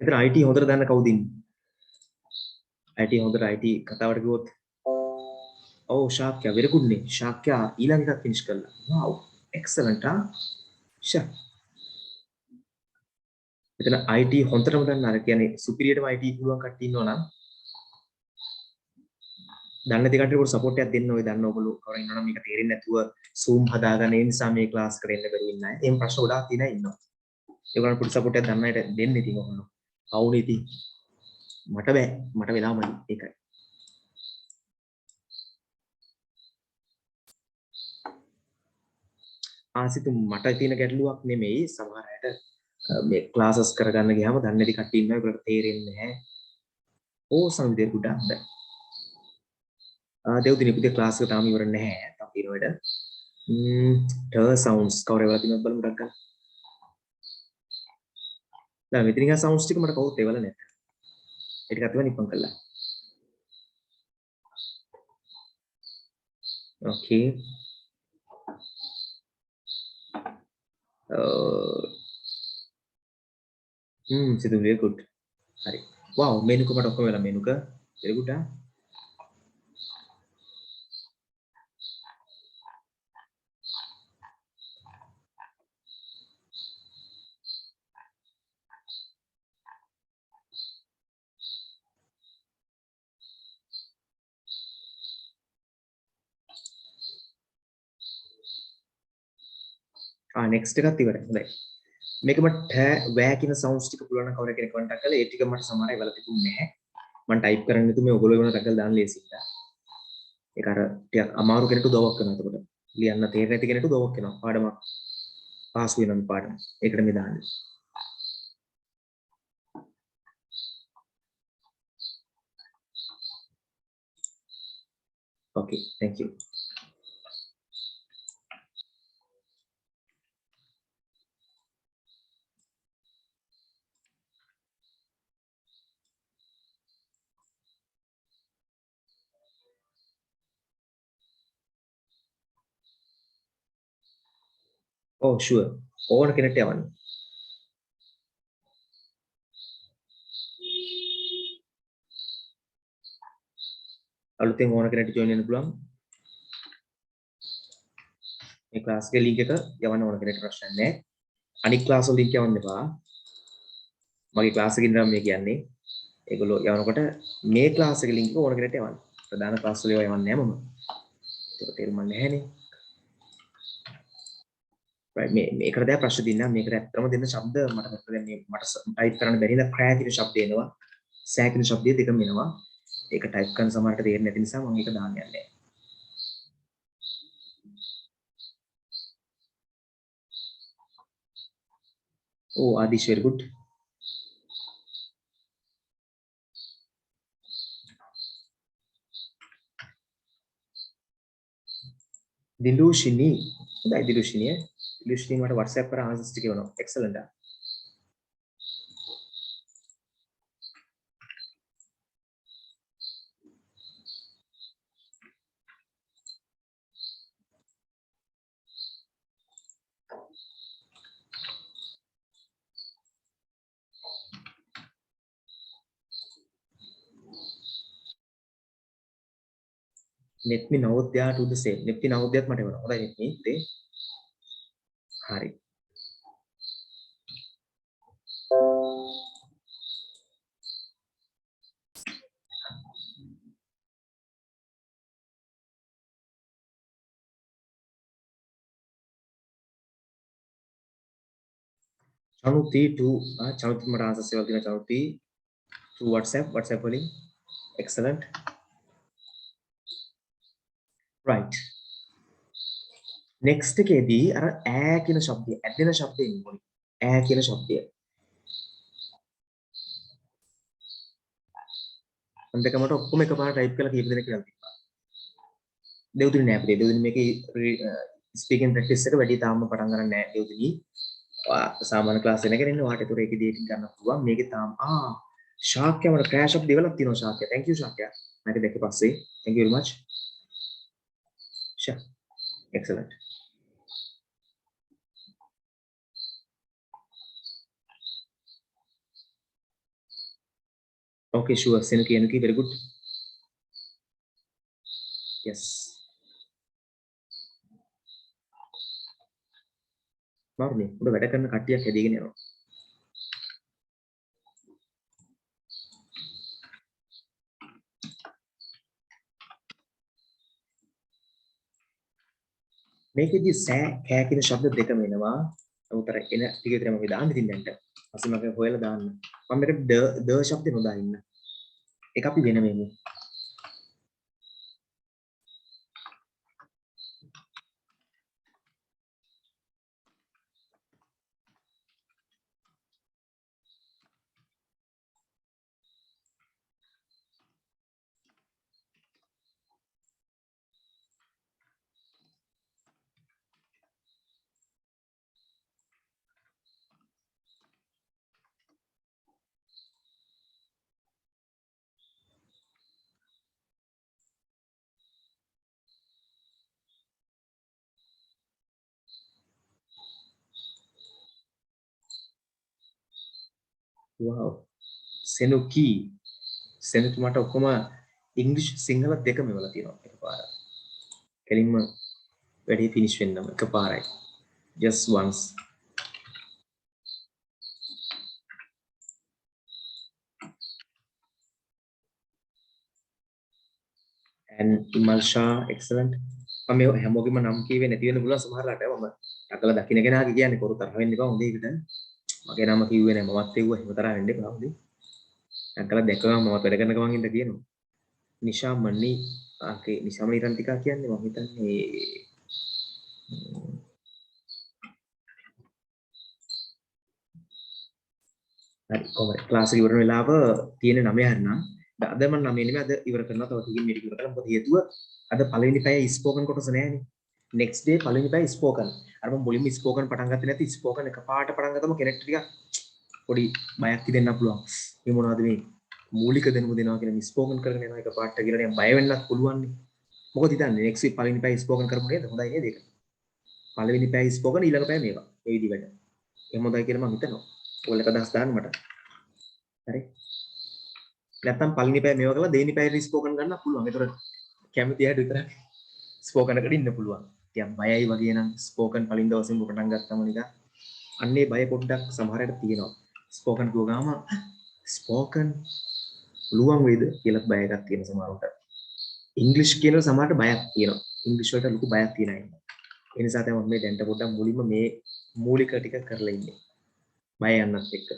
එතන IT හොඳට දන්න කවුද ඉන්නේ? IT හොඳට IT කතාවට කිව්වොත් ඔව් ශාක්‍ය very good නේ. ශාක්‍ය ඊළඟ එකක් finish කළා. wow excellent ෂා. එතන IT හොඳටම දන්න අර කියන්නේ superior IT පුළුවන් කට්ටිය ඉන්නවා නම් දන්න දෙකට පොඩි සපෝට් එකක් දෙන්න ඔය දන්න ඔයගොල්ලෝ කවුරු ඉන්නවනම් මේක තේරෙන්නේ නැතුව Zoom හදාගන්න ඒ නිසා මේ ක්ලාස් එකට එන්න බැරි ඉන්න අය. එහෙම ප්‍රශ්න ගොඩාක් තියෙන අය ඉන්නවා. ඒගොල්ලන්ට පොඩි සපෝට් එකක් දන්න අයට දෙන්න ඉතින් ඔයගොල්ලෝ. අවුනේ ඉතින් මට බෑ. මට වෙලාවමයි ඒකයි. ආසිත මට තියෙන ගැටලුවක් නෙමෙයි සමහර අයට මේ ක්ලාසස් කරගන්න ගියාම දන්නේ නැති කට්ටිය ඉන්නවා ඒකට තේරෙන්නේ නැහැ. ඕ සංවිදේ ගොඩක් බෑ. දෙව්දින පුතේ ක්ලාස් එක තාම ඉවර නැහැ. තාම තියෙන වැඩ. සවුන්ඩ්ස් කවර වෙලා තියෙනවද බලමු ඩක් ගන්න. දැන් මෙතන ගා සවුන්ඩ්ස් ටික මට කවුරුත් ඒවල නැහැ. ඒ ටිකත් ඒවා නිපන් කළා. ඕකේ. සිදු very good. හරි. wow මෙනුක මට ඔක්කොම වෙලා මෙනුක very good next එකත් ඉවරයි. හොඳයි. මේක මට වෑ කියන සවුන්ඩ්ස් ටික පුළුවන් නම් කවුරු කෙනෙක් කන්ටැක්ට් කරලා ඒ ටික මට සමහර ඒවල තිබුණේ නැහැ. මම ටයිප් කරන්න තු මේ ඔයගොල්ලෝ වෙන රකල් දාන්න ලේසියි. ඒක අර ටිකක් අමාරු කෙනෙකුට උදව්වක් කරනවා එතකොට. ලියන්න තේරෙන්නේ නැති කෙනෙකුට උදව්වක් වෙනවා. පාඩමක් පාස් වෙනවා මේ පාඩම. ඒකට මේ දාන්නේ. Okay, thank you. Oh, sure. ඕන කෙනෙක්ට යවන්න. අලුතෙන් ඕන කෙනෙක්ට join වෙන්න පුළුවන්. මේ class එකේ link එක යවන්න ඕන කෙනෙක්ට ප්‍රශ්න නැහැ. අනිත් class වල link යවන්න එපා. මගේ class එකකින් නම් මේ කියන්නේ. ඒගොල්ලෝ යවනකොට මේ class එකේ link එක ඕන කෙනෙක්ට යවන්න. ප්‍රධාන class වල ඒවා යවන්නේ නැහැ මම. ඒක තේරුම් නැහැනේ. right මේකට දැන් ප්‍රශ්න දෙන්නම්. මේකට ඇත්තම දෙන්න ශබ්ද මට දැන් මට type කරන්න බැරි නේද? crack කියන ශබ්දය එනවා. සෑ කියන ශබ්දය දෙකම එනවා. ඒක type කරන සමහරට තේරෙන්නේ නැති නිසා මම ඒක දාන්න යන්නේ. Oh, Adish, very good. Dilushini. හොඳයි Dilushini. Dilushini මට WhatsApp කරලා answers ටික එවනවා. Excellent. Netmi නවෝදයා to the same. Netmi නවෝදයාත් මට එවනවා. හොඳයි Netmi. ඉතින් හරි. Chanuti to Chanuti මට answers ඒවා දෙනවා Chanuti to WhatsApp වලින්. Excellent. Right. Next එකේදී අර ඈ කියන ශබ්දය, ඇදෙන ශබ්දයෙන් මොනේ? ඈ කියන ශබ්දය. මම දෙකමට ඔක්කොම එකපාරට type කරලා කීප දෙනෙක් කියලා තිබ්බා. දෙව්තුනි නෑ අපේ. දෙව්තුනි මේකේ speaking practice එක වැඩි තාම පටන් ගන්න නෑ දෙව්තුනි. සාමාන්‍ය ක්ලාස් එකකින් ඉන්නේ වාට ඒතර ඒකේ ඩේටින් ගන්න පුළුවන්. මේකේ තාම ශාක්‍ය වල crash of develop තියෙනවා ශාක්‍ය. Thank you Shakya. මේක දැක්ක පස්සේ. Thank you very much. Sure. Excellent. Okay, sure. Senuki, very good. Yes. මාර්නේ උඩ වැඩ කරන කට්ටියක් හැදීගෙන යනවා. මේකෙදි සෑ කෑ කියන ශබ්ද දෙකම එනවා. උතර එන ටික විතරම අපි දාන්න ඉතින් දැන්ට. ඊපස්සේ මම හොයලා දාන්න. මම මේක ද ශබ්දේ නොදාන්න. ඒක අපි වෙන වෙමු. wow. Senuki. Senuki මට ඔක්කොම ඉංග්‍රීසි සිංහල දෙකම එවලා තියෙනවා එකපාර. කෙලින්ම වැඩි ෆිනිෂ් වෙන්නම එකපාරයි. Just once. And Imal Shah, excellent. මම මේ හැමෝගෙම නම් කියවේ නැති වෙන්න පුළුවන් සමහරලාට මම අකල දකින්න කෙනාගේ කියන්නේ කරු තරහ වෙන්න එපා හොඳේ ඒකට. මගේ නම කිව්වේ නැහැ මමත් එව්වා එහෙම තරහ වෙන්න එපා හොඳේ. අකල දැක්කම මමත් වැඩ කරන ගමන් ඉඳ කියනවා. නිශාමණි ආකේ නිශාමණි රන්තිකා කියන්නේ මම හිතන්නේ හරි කොහමද ක්ලාස් එක ඉවර වෙන වෙලාව තියෙන 9 හරිනම් අද මම 9 නෙමෙයි අද ඉවර කරනවා. තව ටිකකින් මේක ඉවර කරලා. මොකද හේතුව අද පළවෙනි පැය ස්පෝකන් කොටස නෑනේ. next day පළවෙනි පැය ස්පෝකන්. අර මම මුලින්ම ස්පෝකන් පටන් ගත්තේ නැති ස්පෝකන් එකපාරට පටන් ගත්තම කෙනෙක්ට ටිකක් පොඩි බයක් හිතෙන්න පුළුවන්. මේ මොනවද මේ මූලික දැනුම දෙනවා කියන ස්පෝකන් කරගෙන යනවා එකපාරට කියලා නිකන් බය වෙන්නත් පුළුවන් නේ. මොකද හිතන්නේ next week පළවෙනි පැය ස්පෝකන් කරමු නේද? හොඳයි නේද ඒක? පළවෙනි පැය ස්පෝකන් ඊළඟ පැය මේවා. මේ විදිහට. එහෙම හොඳයි කියලා මම හිතනවා. ඔයාලා එක අදහස් දාන්න මට. හරි. නැත්තම් පළවෙනි පැය මේවා කරලා දෙවෙනි පැයට ස්පෝකන් ගන්න පුළුවන්. ඒතර කැමති අයට විතරක් ස්පෝකන් එකට ඉන්න පුළුවන්. ටිකක් බයයි වගේ නම් ස්පෝකන් පළවෙනි දවසේම පටන් ගත්තම නිකන් අන්නේ බය පොඩ්ඩක් සමහරකට තියෙනවා. ස්පෝකන් කිව්ව ගාම ස්පෝකන් පුළුවන් වේද කියලා බය එකක් තියෙන සමහරකට. ඉංග්‍රීසි කියන සමහරට බයක් තියෙනවා. ඉංග්‍රීසි වලට ලොකු බයක් තියෙන අය. ඒ නිසා තමයි මම මේ දැන්ට පොඩ්ඩක් මුලින්ම මේ මූලික ටික කරලා ඉන්නේ. බය යන්නත් එක්ක.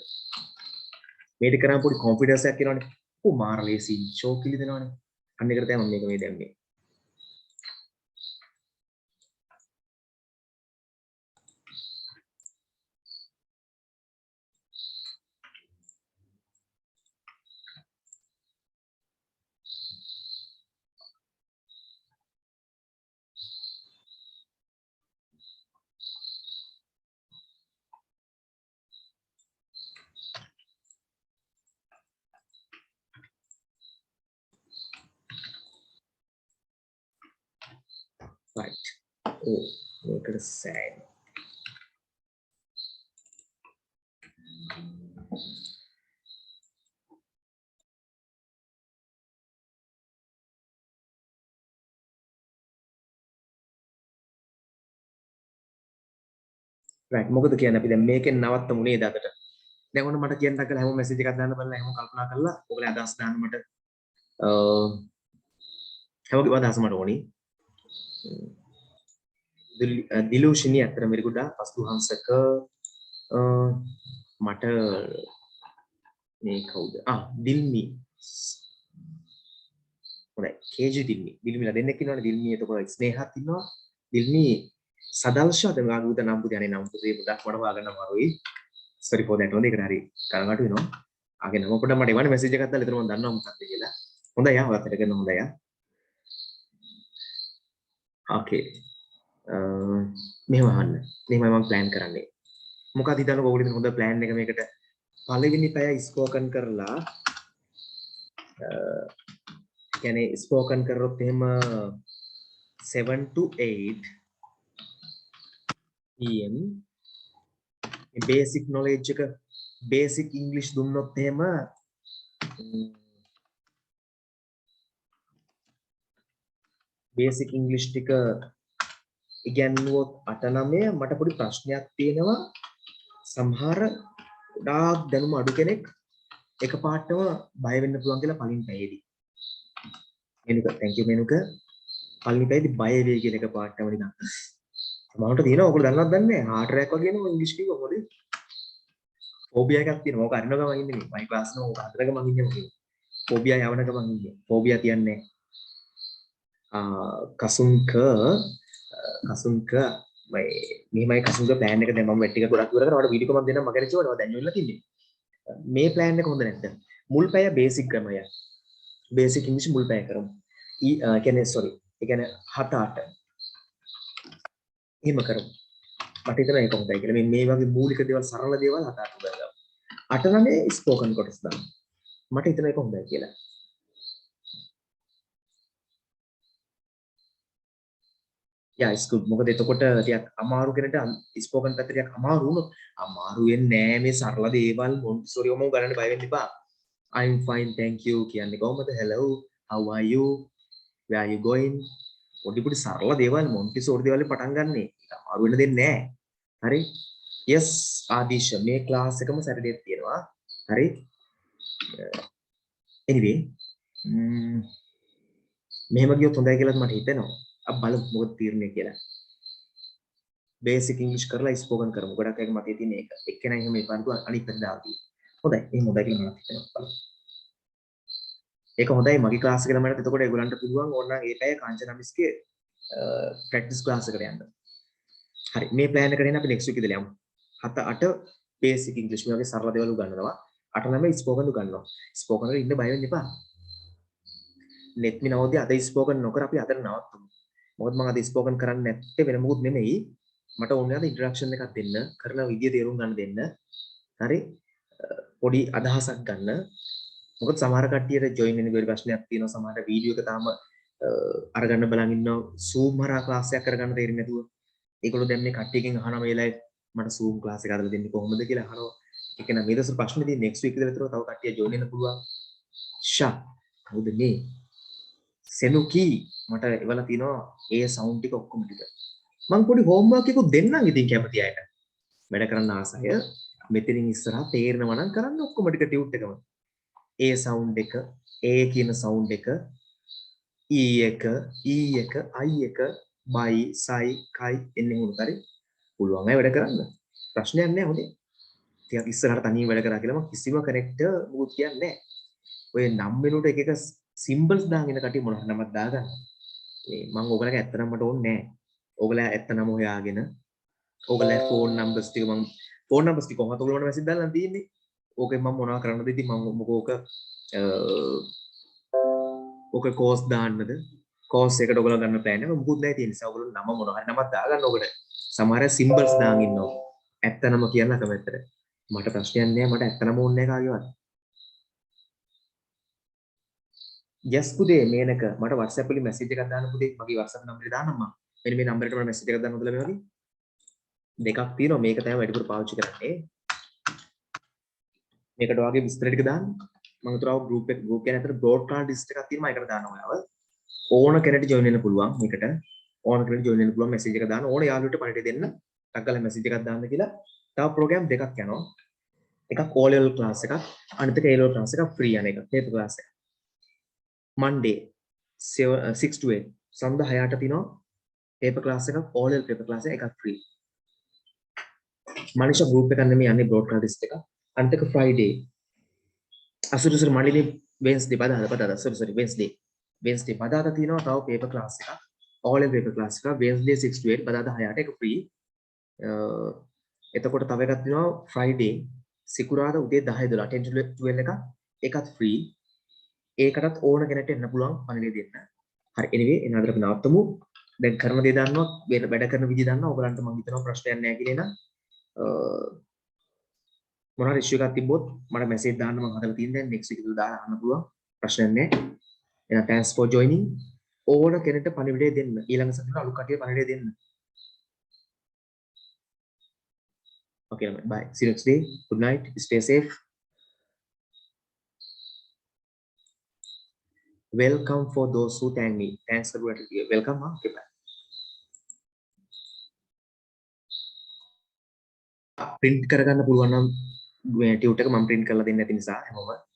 මේක කරාම පොඩි කොන්ෆිඩන්ස් එකක් එනවනේ. ඔව් මාර ලේසි ෂෝ කිලි දෙනවනේ. අන්න ඒකට තමයි මම මේක මේ දැම්මේ. right. ඔව් මේකට සෑහෙන right මොකද කියන්නේ අපි දැන් මේකෙන් නවත්තමු නේද අදට. දැන් ඔන්න මට කියන්න කියලා හැමෝම මැසේජ් එකක් දාන්න බලලා හැමෝම කල්පනා කරලා ඔයගොල්ලෝ අදහස් දාන්න මට හැමෝගේ අදහස මට ඕනි. දිලුෂිනී අතර මිරිගුඩා පස්තුහංසක මට මේ කවුද? දිල්මි. හොඳයි. කේජි දිල්මි. දිල්මිලා දෙන්නෙක් ඉන්නවනේ. දිල්මි එතකොට ස්නේහත් ඉන්නවා. දිල්මි සදල්ෂා දැන් වාගේ උදා නම් පුදේ අනේ නම් පුදේ මුදක් මට හොයාගන්න අමාරුයි. sorry for that. හොඳයි. ඒකට හරි කලකට වෙනවා. ආගේ නම පොඩ්ඩක් මට එවන්න මැසේජ් එකක් දාලා එතන මම දන්නවා මොකක්ද කියලා. හොඳයි යා ඔයත් එක කරන හොඳයි යා. ඕකේ. මෙහෙම අහන්න. මෙහෙමයි මම ප්ලෑන් කරන්නේ. මොකක්ද හිතන්නේ ඔයගොල්ලෝ හොඳ ප්ලෑන් එක මේකට පළවෙනි පැය ස්පෝකන් කරලා කියන්නේ ස්පෝකන් කරොත් එහෙම 7 to 8 pm බේසික් නොලෙජ් එක බේසික් ඉංග්ලිෂ් දුන්නොත් එහෙම බේසික් ඉංග්ලිෂ් ටික ඉගෙනුවොත් 8-9 මට පොඩි ප්‍රශ්නයක් තියෙනවා සමහර ගොඩාක් දැනුම අඩු කෙනෙක් එකපාරටම බය වෙන්න පුළුවන් කියලා පලින් පැයේදී මෙනුක thank you මෙනුක පලින් පැයේදී බය වෙයි කියලා එකපාරටම නිකන් සමහරට තියෙනවා ඔයගොල්ලෝ දන්නවද දන්නේ නැහැ හાર્ට් අටැක් වගේ නේ ඉංග්‍රීසි කිව්ව මොකද ෆෝබියා එකක් තියෙනවා ඕක අරින ගමන් ඉන්නේ මේ මයි ක්ලාස් නෝ ඕක හතරක මං ඉන්නේ මොකද ෆෝබියා යවන ගමන් ඉන්නේ ෆෝබියා තියන්නේ කසුන්ක මෙහෙමයි කසුන්ක ප්ලෑන් එක දැන් මම වෙට් එක ගොඩක් ඉවර කරනවා. ඔයාලට වීඩියෝ එකක් මම දෙන්නම් මගේ රෙචුවට ඔයා දැන් ඉවරලා තින්නේ. මේ ප්ලෑන් එක හොඳ නැද්ද? මුල් පැය බේසික් ක්‍රමය. බේසික් ඉංග්‍රීසි මුල් පැය කරමු. කියන්නේ sorry. ඒ කියන්නේ 7-8. එහෙම කරමු. මට හිතෙනවා ඒක හොඳයි කියලා. මේ වගේ මූලික දේවල් සරල දේවල් 7-8 ගන්නවා. 8-9 ස්පෝකන් කොටස් දාන්න. මට හිතෙනවා ඒක හොඳයි කියලා. යා ස්කුල් මොකද එතකොට ටිකක් අමාරු කෙනට ස්පෝකන් පැත්ත ටිකක් අමාරු වුණොත් අමාරු වෙන්නේ නෑ මේ සරල දේවල් මොන්ටිසෝරි ඔම ගන්න බය වෙන්න එපා I'm fine thank you කියන්නේ කොහමද hello how are you where are you going පොඩි පොඩි සරල දේවල් මොන්ටිසෝරි දේවල් පටන් ගන්නෙ අමාරු වෙන්න දෙන්නේ නෑ හරි yes ආදීශ මේ ක්ලාස් එකම සැටර්ඩේ තියෙනවා හරි anyway මෙහෙම ගියොත් හොඳයි කියලා මට හිතෙනවා අපි බලමු මොකද තීරණය කියලා බේසික් ඉංග්‍රීසි කරලා ස්පෝකන් කරමු. ගොඩක් අය මතේ තියෙන එක. එක්කෙනා එහෙම ඉපන්තු අනිත් පැත්ත දාලා. හොඳයි. එහෙම හොඳයි කියලා මම හිතනවා. ඒක හොඳයි මගේ ක්ලාස් එකට මට එතකොට ඒගොල්ලන්ට පුළුවන් ඕනනම් ඒ පැය කාංචන මිස්ගේ ප්‍රැක්ටිස් ක්ලාස් එකට යන්න. හරි. මේ ප්ලෑන් එකට එන්න අපි නෙක්ස්ට් වීක් ඉඳලා යමු. 7-8 බේසික් ඉංග්‍රීසි මේ වගේ සරල දේවල් උගන්වනවා. 8-9 ස්පෝකන් උගන්වනවා. ස්පෝකන් වල ඉන්න බය වෙන්න එපා. net මිනවදී අද ස්පෝකන් නොකර අපි අතන නවත්තමු. මොකද මම අද ස්පෝකන් කරන්නේ නැත්තේ වෙන මොකුත් නෙමෙයි. මට ඕනේ අද ඉන්ට්‍රොඩක්ෂන් එකක් දෙන්න, කරන විදිය තේරුම් ගන්න දෙන්න. හරි? පොඩි අදහසක් ගන්න. මොකද සමහර කට්ටියට ජොයින් වෙන්න බැරි ප්‍රශ්නයක් තියෙනවා. සමහර වීඩියෝ එක තාම අරගන්න බලන් ඉන්නවා. Zoom හරහා ක්ලාස් එකක් කරගන්න තේරෙන්නේ නැතුව. ඒගොල්ලෝ දැන් මේ කට්ටියකින් අහනවා මේ වෙලාවේ මට Zoom ක්ලාස් එක අරලා දෙන්නේ කොහොමද කියලා අහනවා. ඒක නම් මේ දවස් ප්‍රශ්න තියෙන next week ඉඳලා විතර තව කට්ටිය ජොයින් වෙන්න පුළුවන්. ෂා කවුද මේ? සෙනුකි මට එවලා තියෙනවා ඒ සවුන්ඩ් ටික ඔක්කොම ටික. මම පොඩි හෝම්වර්ක් එකක් දෙන්නම් ඉතින් කැමති අයට. වැඩ කරන්න ආසය මෙතනින් ඉස්සරහා තේරෙනවා නම් කරන්න ඔක්කොම ටික ටියුට් එකම. ඒ සවුන්ඩ් එක, ඒ කියන සවුන්ඩ් එක, ඊ එක, ඊ එක, අයි එක, බයි, සයි, කයි එන්නේ මොනතරි පුළුවන් අය වැඩ කරන්න. ප්‍රශ්නයක් නැහැ හොඳේ. ටිකක් ඉස්සරහට තනියම වැඩ කරා කියලා මම කිසිම කෙනෙක්ට මොකුත් කියන්නේ නැහැ. ඔය නම් වෙනුවට එක එක සිම්බල්ස් දාගෙන කටිය මොනවා නමක් දාගන්න. මේ මම ඕගලගේ ඇත්ත නම මට ඕනේ නැහැ. ඕගලා ඇත්ත නම හොයාගෙන ඕගලගේ ෆෝන් නම්බර්ස් ටික මම ෆෝන් නම්බර්ස් ටික කොහොමද ඕගලන්ට මැසේජ් දාලා තියෙන්නේ. ඕකෙන් මම මොනවා කරන්නද ඉතින් මම මොකෝක ඕක කෝස් දාන්නද කෝස් එකට ඔයගොල්ලෝ ගන්න ප්ලෑන් එක මොකුත් නැහැ තියෙන නිසා ඔයගොල්ලෝ නම මොනවා හරි නමක් දාගන්න ඕකට සමහර සිම්බල්ස් දාගෙන ඉන්නවා ඇත්ත නම කියන්න අකමැත්තට මට ප්‍රශ්නයක් නැහැ මට ඇත්ත නම ඕනේ නැහැ කාගේවත් යස් පුතේ මේනක මට WhatsApp වලින් මැසේජ් එකක් දාන්න පුතේ මගේ WhatsApp නම්බරේ දාන්නම් මම මෙන්න මේ නම්බරේට මට මැසේජ් එකක් දාන්න හොදලා මේ වගේ දෙකක් තියෙනවා මේක තමයි වැඩිපුර පාවිච්චි කරන්නේ මේකට වගේ විස්තර ටික දාන්න මම උතරව ගෲප් එක ගෲප් එකේ ඇතුළේ බ්‍රෝඩ්කාස්ට් ලිස්ට් එකක් තියෙනවා ඒකට දානවා ඔයාව ඕන කෙනෙක්ට ජොයින් වෙන්න පුළුවන් මේකට ඕන කෙනෙක්ට ජොයින් වෙන්න පුළුවන් මැසේජ් එක දාන්න ඕන යාළුවෙක්ට පණිවිඩය දෙන්න ටක් ගාලා මැසේජ් එකක් දාන්න කියලා තව ප්‍රෝග්‍රෑම් දෙකක් යනවා එකක් O level ක්ලාස් එකක් අනිත් එක A level ක්ලාස් එකක් ෆ්‍රී යන එක පේපර් ක්ලාස් එක Monday 6 to 8 සඳ 6ට තියෙනවා පේපර් ක්ලාස් එකක් O level පේපර් ක්ලාස් එකක් ෆ්‍රී මනිෂා ගෲප් එකක් නෙමෙයි යන්නේ බ්‍රෝඩ්කාස්ට් ලිස්ට් එක අනිත් එක Friday අසුරුසුරු මණ්ඩලේ Wednesday බදාදා sorry Wednesday බදාදා තියෙනවා තව පේපර් ක්ලාස් එකක් all in paper class එක Wednesday 6 to 8 බදාදා 6ට එක free එතකොට තව එකක් තියෙනවා Friday සිකුරාදා උදේ 10 12 10 to 12 එක ඒකත් free ඒකටත් ඕන කෙනෙක්ට එන්න පුළුවන් පණිවිඩය දෙන්න හරි anyway එන අදට අපි නවත්තමු දැන් කරන දේ දන්නවා වැඩ කරන විදිහ දන්නවා ඔයගලන්ට මම හිතනවා ප්‍රශ්නයක් නැහැ කියලා නේද මොනවා ඉෂුව එකක් තිබ්බොත් මට මැසේජ් දාන්න මම හදලා තියෙන දැන් next week ඉදලා දාලා අහන්න පුළුවන් ප්‍රශ්නයක් නැහැ එහෙනම් thanks for joining ඕන කෙනෙක්ට පණිවිඩය දෙන්න ඊළඟ සතියේ අලුත් කටියට පණිවිඩය දෙන්න okay bye see you next day good night stay safe welcome for those who thank me thanks for welcome okay bye print කරගන්න පුළුවන් නම් ටියුට් එක මම print කරලා දෙන්න නැති නිසා හැමෝම